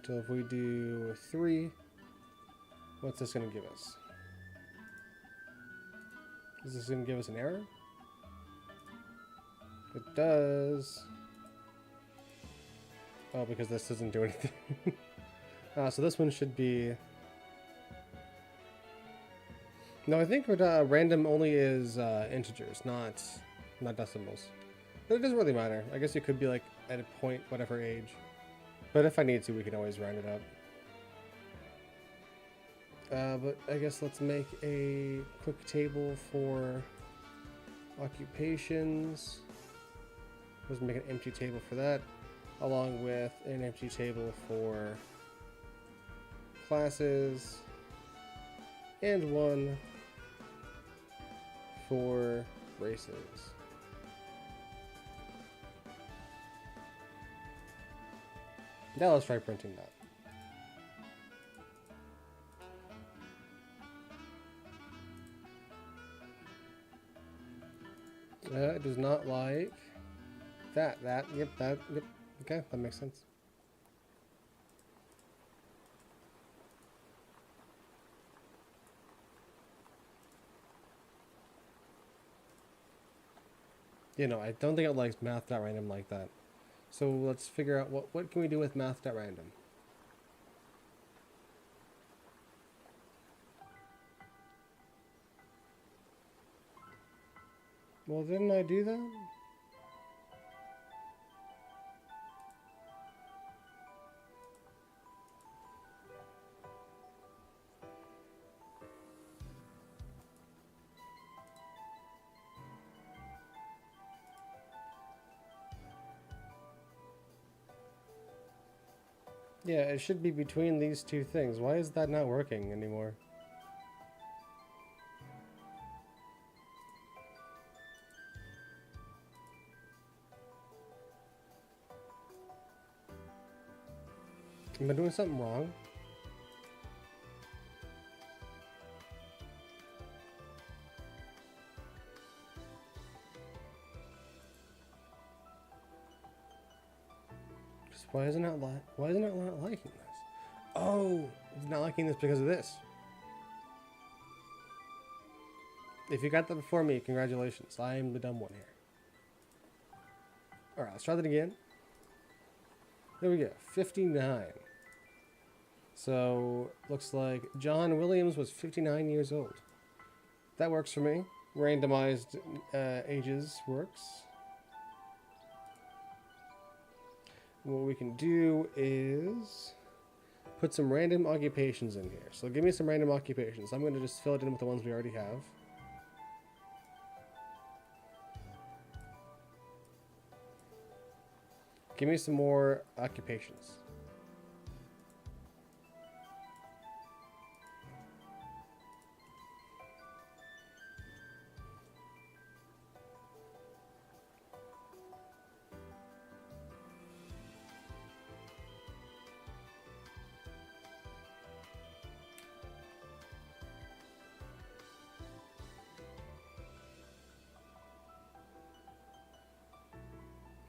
So if we do 3, what's this gonna give us? Is this gonna give us an error? It does. Oh, because this doesn't do anything. So this one should be... No, I think random only is integers, not decimals. But it doesn't really matter. I guess it could be like at a point, whatever age. But if I need to, we can always round it up. But I guess let's make a quick table for occupations. Let's make an empty table for that, along with an empty table for classes, and one for races. Now let's try printing that. It does not like that, yep, okay, that makes sense. You know, I don't think it likes math.random like that. So let's figure out what can we do with math.random. Well, didn't I do that? Yeah, it should be between these two things. Why is that not working anymore? Am I doing something wrong? Why isn't it not liking this? Oh, it's not liking this because of this. If you got that before me, congratulations. I am the dumb one here. Alright, let's try that again. There we go. 59. So, looks like John Williams was 59 years old. That works for me. Randomized ages works. What we can do is put some random occupations in here. So give me some random occupations. I'm going to just fill it in with the ones we already have. Give me some more occupations.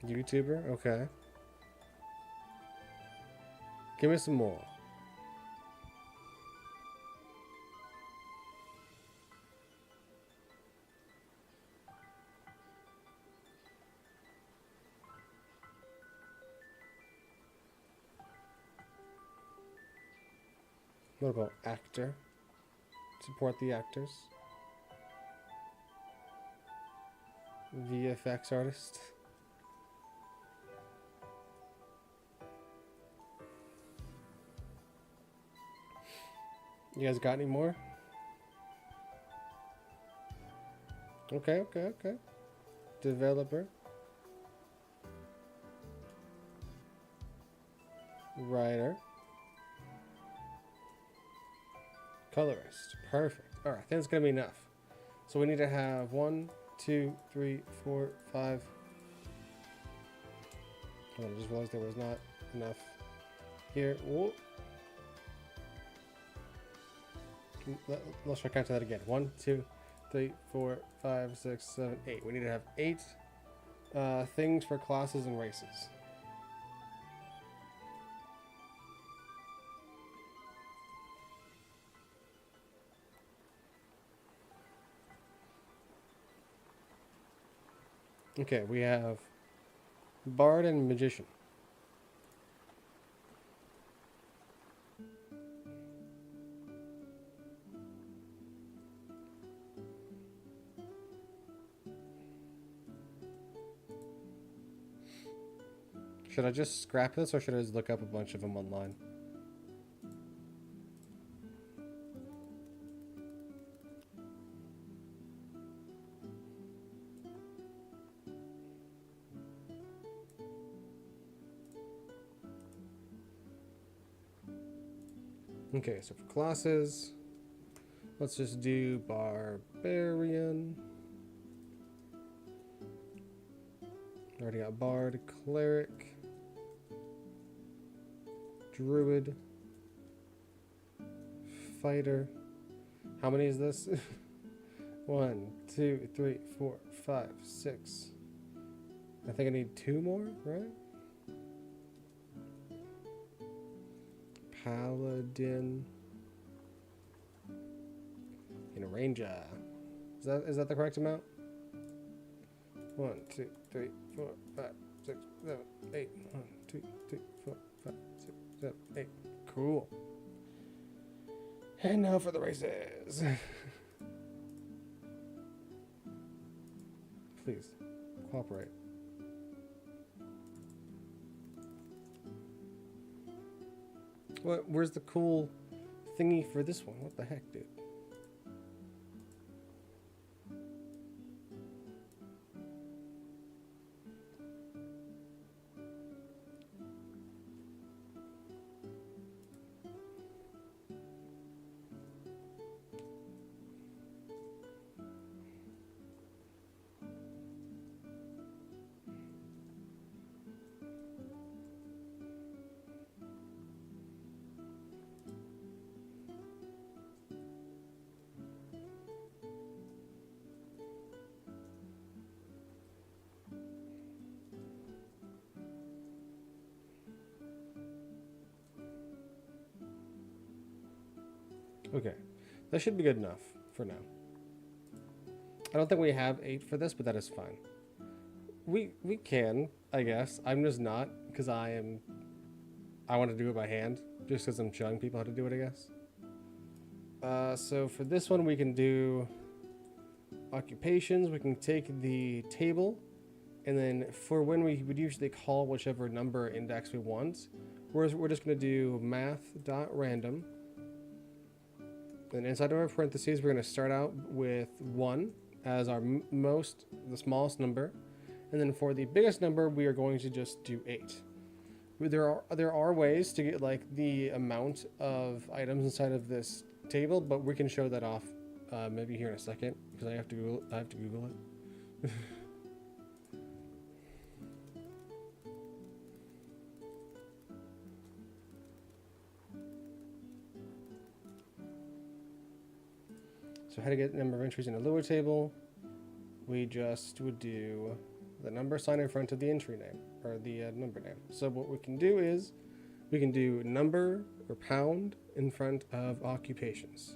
YouTuber? Okay. Give me some more. What about actor? Support the actors. VFX artist. You guys got any more? Okay. Developer. Writer. Colorist. Perfect. Alright, I think it's gonna be enough. So we need to have 1, 2, 3, 4, 5. Oh, I just realized there was not enough here. Whoa. Let's try to count that again. 1, 2, 3, 4, 5, 6, 7, 8. We need to have 8 things for classes and races. Okay, we have Bard and Magician. Should I just scrap this or should I just look up a bunch of them online? Okay, so for classes, let's just do Barbarian. Already got Bard, Cleric, Druid, Fighter. How many is this? 1, 2, 3, 4, 5, 6. I think I need 2 more, right? Paladin and a Ranger. Is that the correct amount? 1, 2, 3, 4, 5, 6, 7, 8. 1, 2, 3, 4, 5, 6, 7, 8. Cool. And now for the races. Please, cooperate. Where's the cool thingy for this one? What the heck, dude? Okay, that should be good enough for now. I don't think we have 8 for this, but that is fine. We can, I guess. I'm just not, because I am I want to do it by hand, just because I'm showing people how to do it, I guess. So for this one, we can do occupations. We can take the table, and then for when we would usually call whichever number index we want, we're just going to do math.random. And inside of our parentheses, we're going to start out with 1 as our the smallest number. And then for the biggest number, we are going to just do 8. There are ways to get like the amount of items inside of this table, but we can show that off maybe here in a second because I have to Google it. So how to get the number of entries in a Lua table? We just would do the number sign in front of the entry name or the number name. So what we can do is we can do number or pound in front of occupations.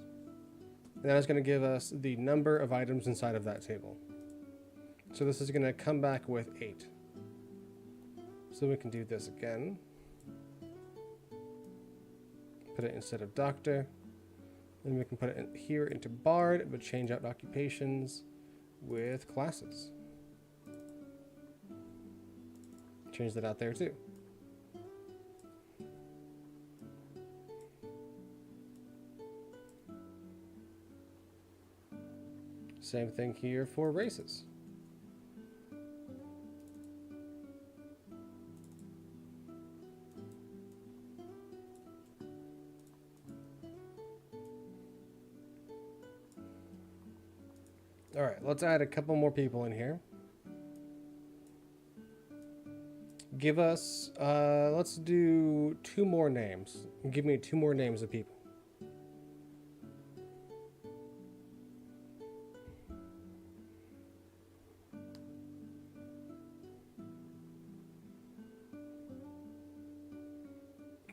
And that is going to give us the number of items inside of that table. So this is going to come back with 8. So we can do this again. Put it instead of doctor. And we can put it in here into Bard, but change out occupations with classes. Change that out there too. Same thing here for races. All right, let's add a couple more people in here. Give us, let's do 2 more names. Give me 2 more names of people.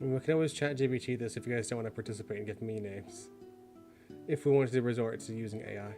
We can always chat GBT this if you guys don't want to participate and give me names. If we wanted to resort to using AI.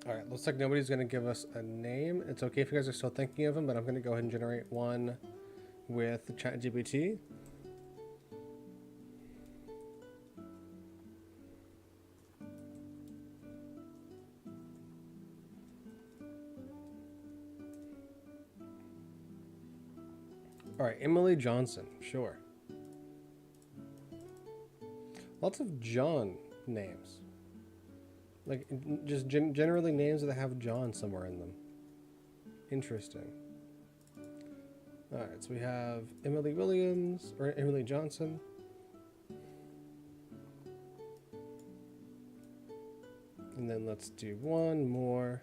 All right, looks like nobody's going to give us a name. It's okay if you guys are still thinking of them, but I'm going to go ahead and generate one with ChatGPT. All right, Emily Johnson, sure. Lots of John names. Like, just generally names that have John somewhere in them. Interesting. Alright, so we have Emily Williams, or Emily Johnson. And then let's do one more.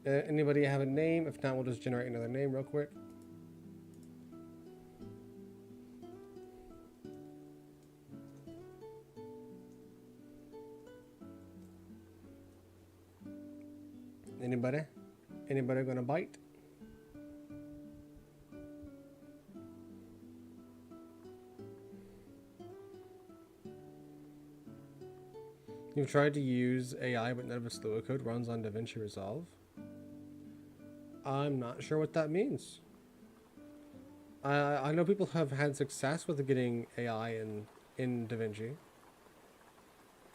Anybody have a name? If not, we'll just generate another name real quick. Anybody? Anybody gonna bite? You've tried to use AI, but none of its Lua code runs on DaVinci Resolve. I'm not sure what that means. I know people have had success with getting AI in DaVinci.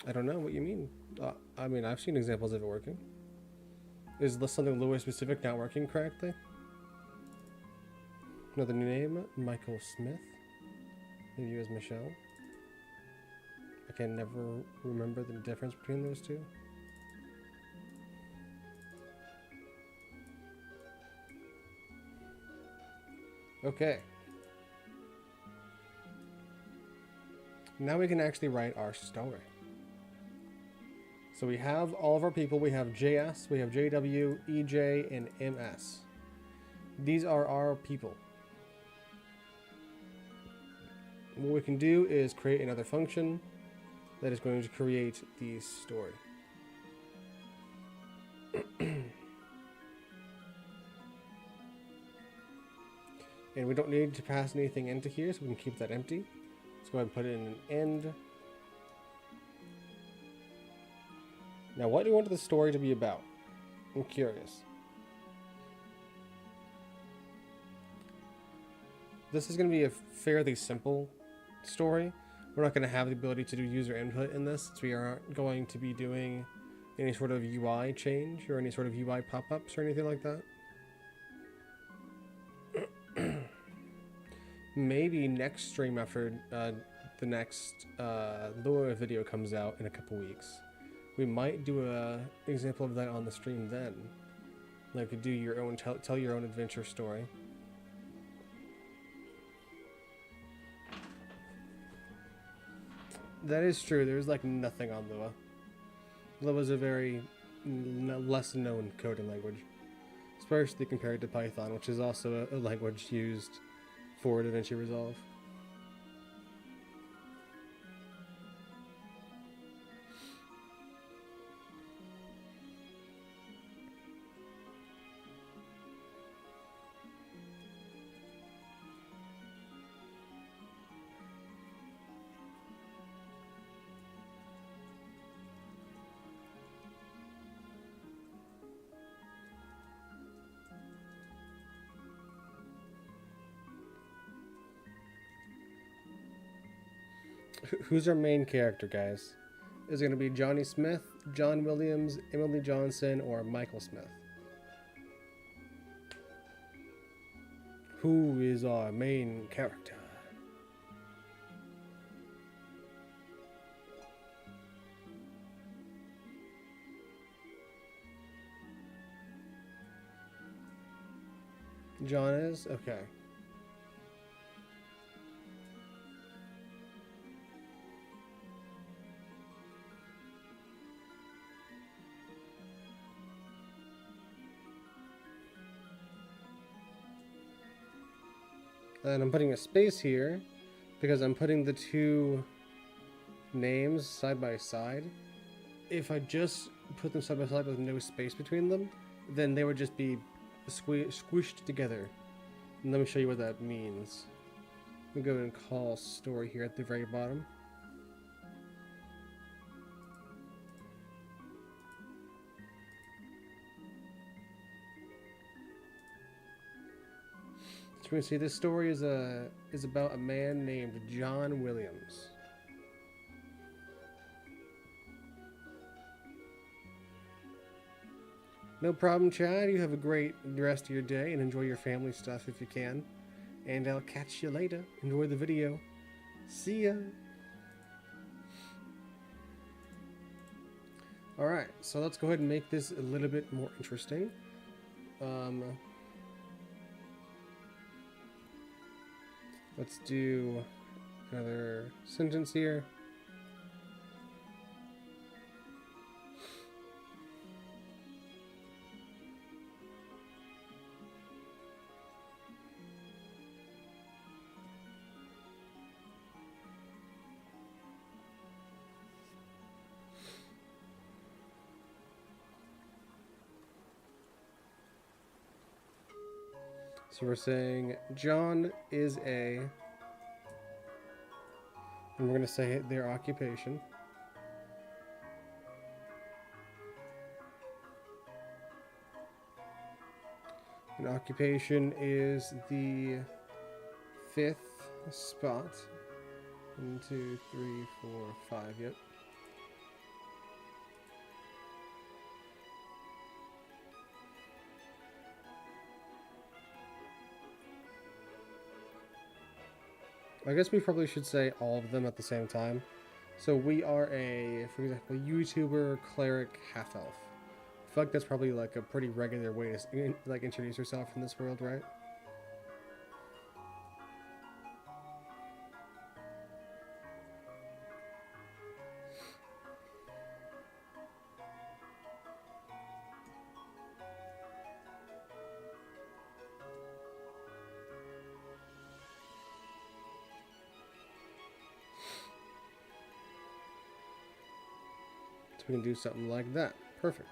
I don't know what you mean. I mean, I've seen examples of it working. Is this something Lua specific not working correctly? Another new name, Michael Smith. Maybe you as Michelle. I can never remember the difference between those two. Okay. Now we can actually write our story. So we have all of our people. We have JS, we have JW, EJ, and MS. These are our people. What we can do is create another function that is going to create the story. And we don't need to pass anything into here, so we can keep that empty. Let's go ahead and put it in an end. Now, what do you want the story to be about? I'm curious. This is going to be a fairly simple story. We're not going to have the ability to do user input in this, since we aren't going to be doing any sort of UI change or any sort of UI pop-ups or anything like that. Maybe next stream after the next Lua video comes out in a couple weeks, we might do a example of that on the stream then. Like do your own tell your own adventure story. That is true. There's like nothing on Lua. Lua is a very less known coding language, especially compared to Python, which is also a language used for DaVinci Resolve. Who's our main character, guys? Is it going to be Johnny Smith, John Williams, Emily Johnson, or Michael Smith? Who is our main character? John is? Okay. And I'm putting a space here because I'm putting the two names side by side. If I just put them side by side with no space between them, then they would just be squished together. And let me show you what that means. Let me go and call story here at the very bottom. So we can see this story is about a man named John Williams. No problem, Chad. You have a great rest of your day and enjoy your family stuff if you can. And I'll catch you later. Enjoy the video. See ya. Alright, so let's go ahead and make this a little bit more interesting. Let's do another sentence here. So we're saying John is a, and we're going to say their occupation. And occupation is the 5th spot. 1, 2, 3, 4, 5, yep. I guess we probably should say all of them at the same time. So we are a, for example, YouTuber, cleric, half-elf. I feel like that's probably like a pretty regular way to like introduce yourself in this world, right? So we can do something like that. Perfect.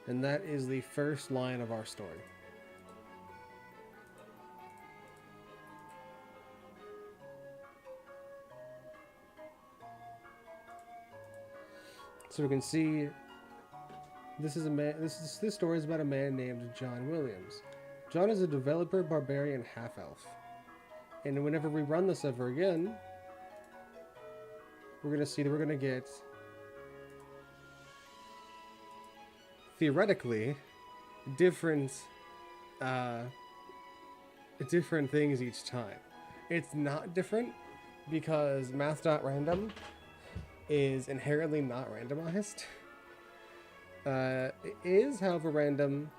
And that is the first line of our story. So we can see this is a man. This story is about a man named John Williams. John is a developer, barbarian, half-elf. And whenever we run this ever again, we're gonna see that we're gonna get theoretically different things each time. It's not different because math.random is inherently not randomized. It is, however, random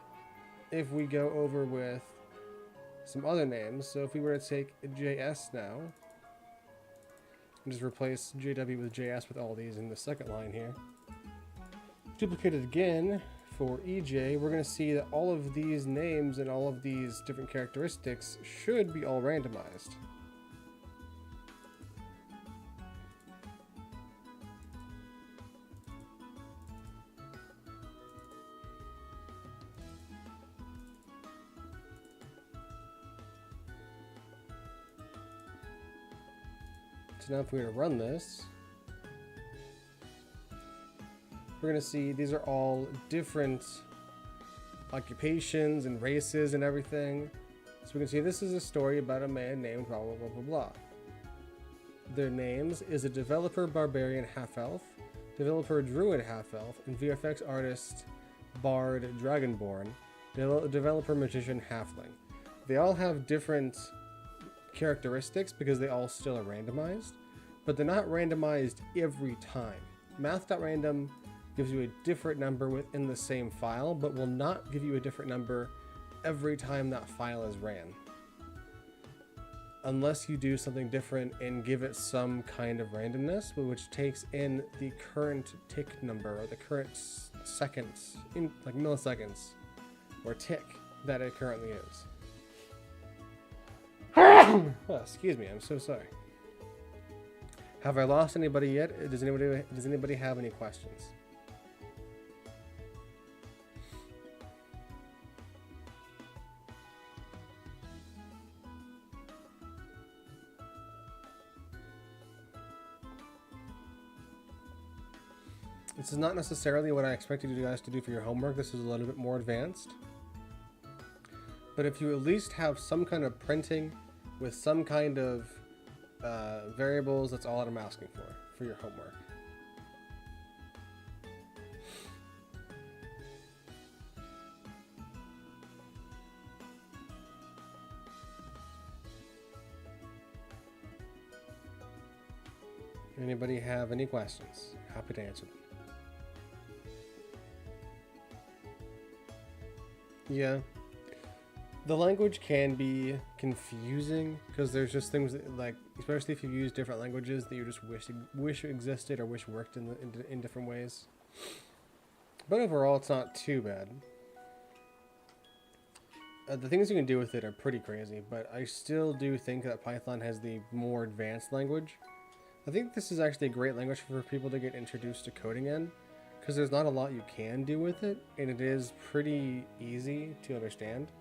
if we go over with some other names. So if we were to take JS now, and just replace JW with JS with all these in the second line here, duplicate it again for EJ, we're going to see that all of these names and all of these different characteristics should be all randomized. So now if we were to run this, we're going to see these are all different occupations and races and everything. So we can see this is a story about a man named blah, blah, blah, blah, blah. Their names is a developer, barbarian, half-elf, developer, druid, half-elf, and VFX artist, bard, dragonborn, developer, magician, halfling. They all have different characteristics because they all still are randomized, but they're not randomized every time. Math.random gives you a different number within the same file, but will not give you a different number every time that file is ran. Unless you do something different and give it some kind of randomness, which takes in the current tick number or the current seconds, in like milliseconds, or tick that it currently is. Oh, excuse me, I'm so sorry. Have I lost anybody yet? Does anybody have any questions? This is not necessarily what I expected you guys to do for your homework. This is a little bit more advanced. But if you at least have some kind of printing with some kind of variables, that's all that I'm asking for your homework. Anybody have any questions? Happy to answer them. Yeah. The language can be confusing because there's just things that, like, especially if you use different languages that you just wish existed or wish worked in different ways. But overall, it's not too bad. The things you can do with it are pretty crazy, but I still do think that Python has the more advanced language. I think this is actually a great language for people to get introduced to coding in, because there's not a lot you can do with it, and it is pretty easy to understand.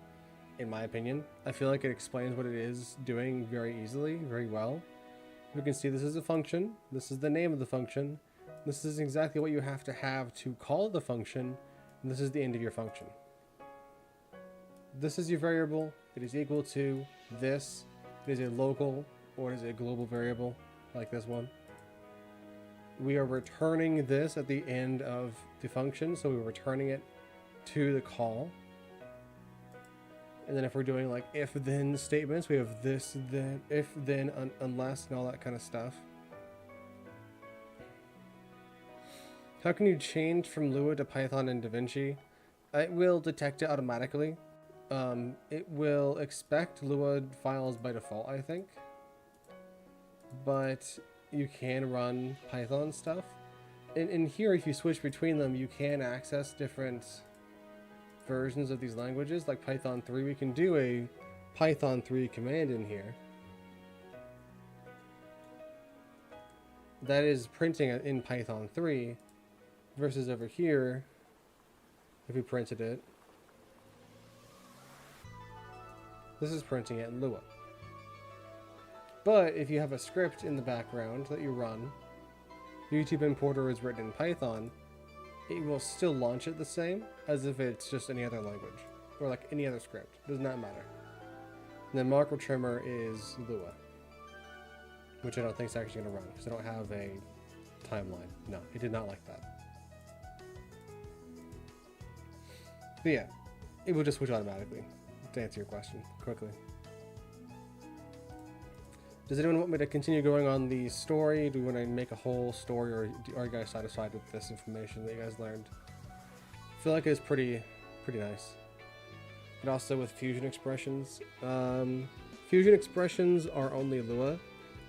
In my opinion, I feel like it explains what it is doing very easily, very well. We can see this is a function. This is the name of the function. This is exactly what you have to call the function. And this is the end of your function. This is your variable. It is equal to this. It is a local or it is a global variable like this one. We are returning this at the end of the function. So we're returning it to the call. And then if we're doing like if-then statements, we have this, then, if, then, unless, and all that kind of stuff. How can you change from Lua to Python and DaVinci? It will detect it automatically. It will expect Lua files by default, I think. But you can run Python stuff. And here, if you switch between them, you can access different versions of these languages, like Python 3. We can do a Python 3 command in here. that is printing in Python 3 versus over here, if we printed it, this is printing it in Lua. But if you have a script in the background that you run, YouTube importer is written in Python, it will still launch it the same as if it's just any other language, or like any other script. It does not matter. And then Macro Trimmer is Lua, which I don't think is actually going to run because I don't have a timeline. No, it did not like that. But yeah, it will just switch automatically, to answer your question quickly. Does anyone want me to continue going on the story? Do we want to make a whole story, or are you guys satisfied with this information that you guys learned? I feel like it's pretty nice. And also with fusion expressions. Fusion expressions are only Lua,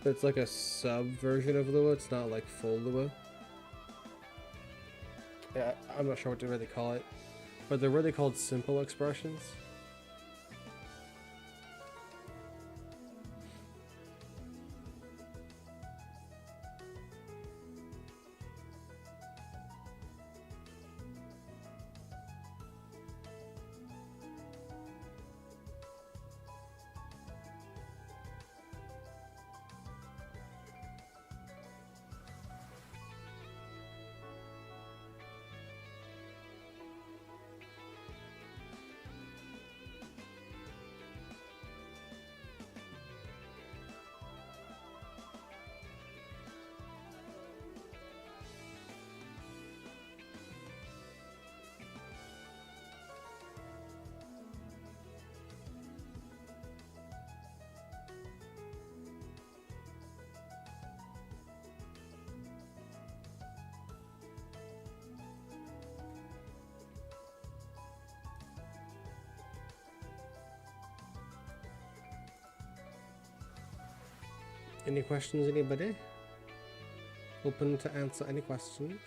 but it's like a sub version of Lua. It's not like full Lua. Yeah, I'm not sure what to really call it, but they're really called simple expressions. Any questions, anybody? Open to answer any questions.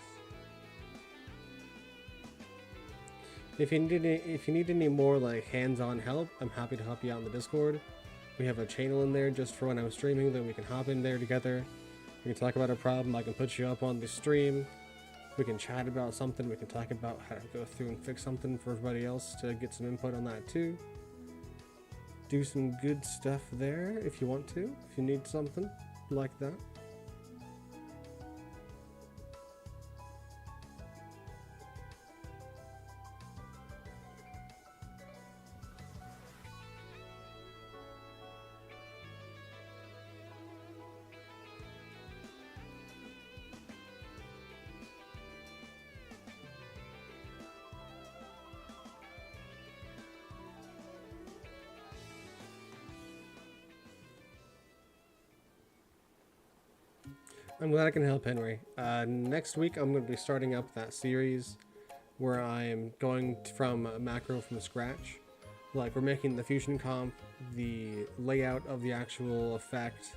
If you need any more like hands-on help, I'm happy to help you out in the Discord. We have a channel in there just for when I'm streaming, then we can hop in there together. We can talk about a problem. I can put you up on the stream. We can chat about something. We can talk about how to go through and fix something for everybody else to get some input on that too. Do some good stuff there if you want to, if you need something like that. I'm glad I can help, Henry. Next week, I'm going to be starting up that series where I'm going from macro from scratch. Like, we're making the fusion comp, the layout of the actual effect,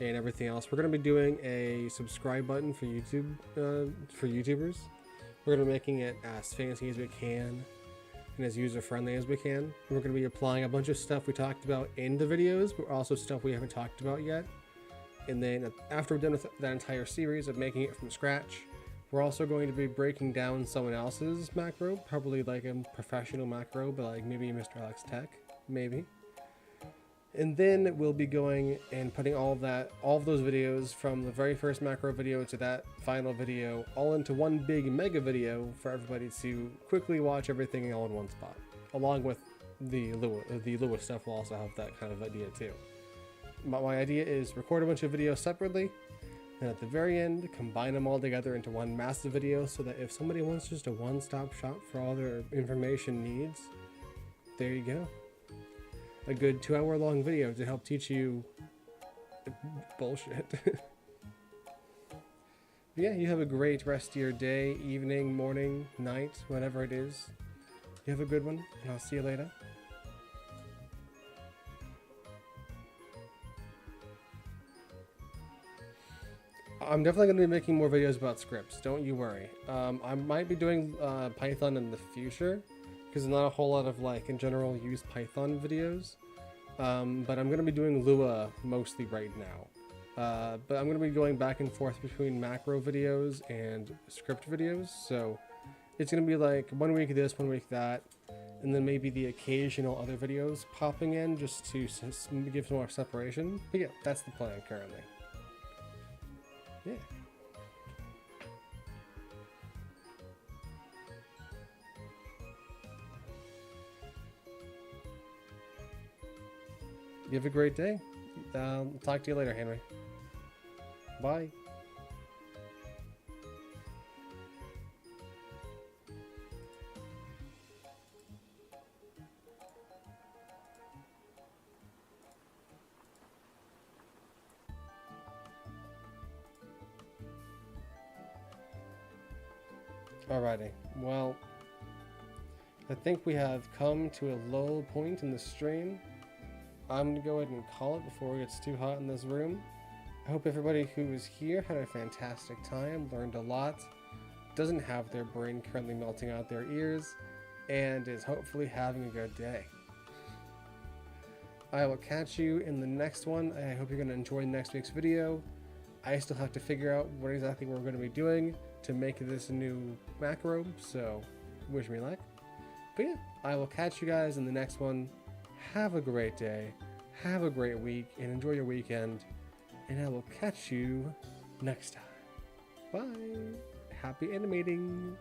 and everything else. We're going to be doing a subscribe button for YouTube, for YouTubers. We're going to be making it as fancy as we can and as user-friendly as we can. We're going to be applying a bunch of stuff we talked about in the videos, but also stuff we haven't talked about yet. And then after we're done with that entire series of making it from scratch, we're also going to be breaking down someone else's macro, probably like a professional macro, but like maybe Mr. Alex Tech, maybe. And then we'll be going and putting all of those videos from the very first macro video to that final video all into one big mega video for everybody to quickly watch everything all in one spot. Along with the Lua stuff, we'll also have that kind of idea too. My idea is record a bunch of videos separately, and at the very end, combine them all together into one massive video so that if somebody wants just a one-stop shop for all their information needs, there you go. A good 2-hour-long video to help teach you bullshit. Yeah, you have a great rest of your day, evening, morning, night, whatever it is. You have a good one, and I'll see you later. I'm definitely going to be making more videos about scripts, don't you worry. I might be doing Python in the future, because there's not a whole lot of, like, in general use Python videos. But I'm going to be doing Lua mostly right now. But I'm going to be going back and forth between macro videos and script videos. So it's going to be like 1 week this, 1 week that, and then maybe the occasional other videos popping in just to give some more separation. But yeah, that's the plan currently. Yeah. You have a great day. Talk to you later, Henry. Bye. Alrighty, well, I think we have come to a low point in the stream. I'm going to go ahead and call it before it gets too hot in this room. I hope everybody who was here had a fantastic time, learned a lot, doesn't have their brain currently melting out their ears, and is hopefully having a good day. I will catch you in the next one. I hope you're going to enjoy next week's video. I still have to figure out what exactly we're going to be doing to make this a new macro, so wish me luck. But yeah, I will catch you guys in the next one. Have a great day, have a great week, and enjoy your weekend. And I will catch you next time. Bye. Happy animating.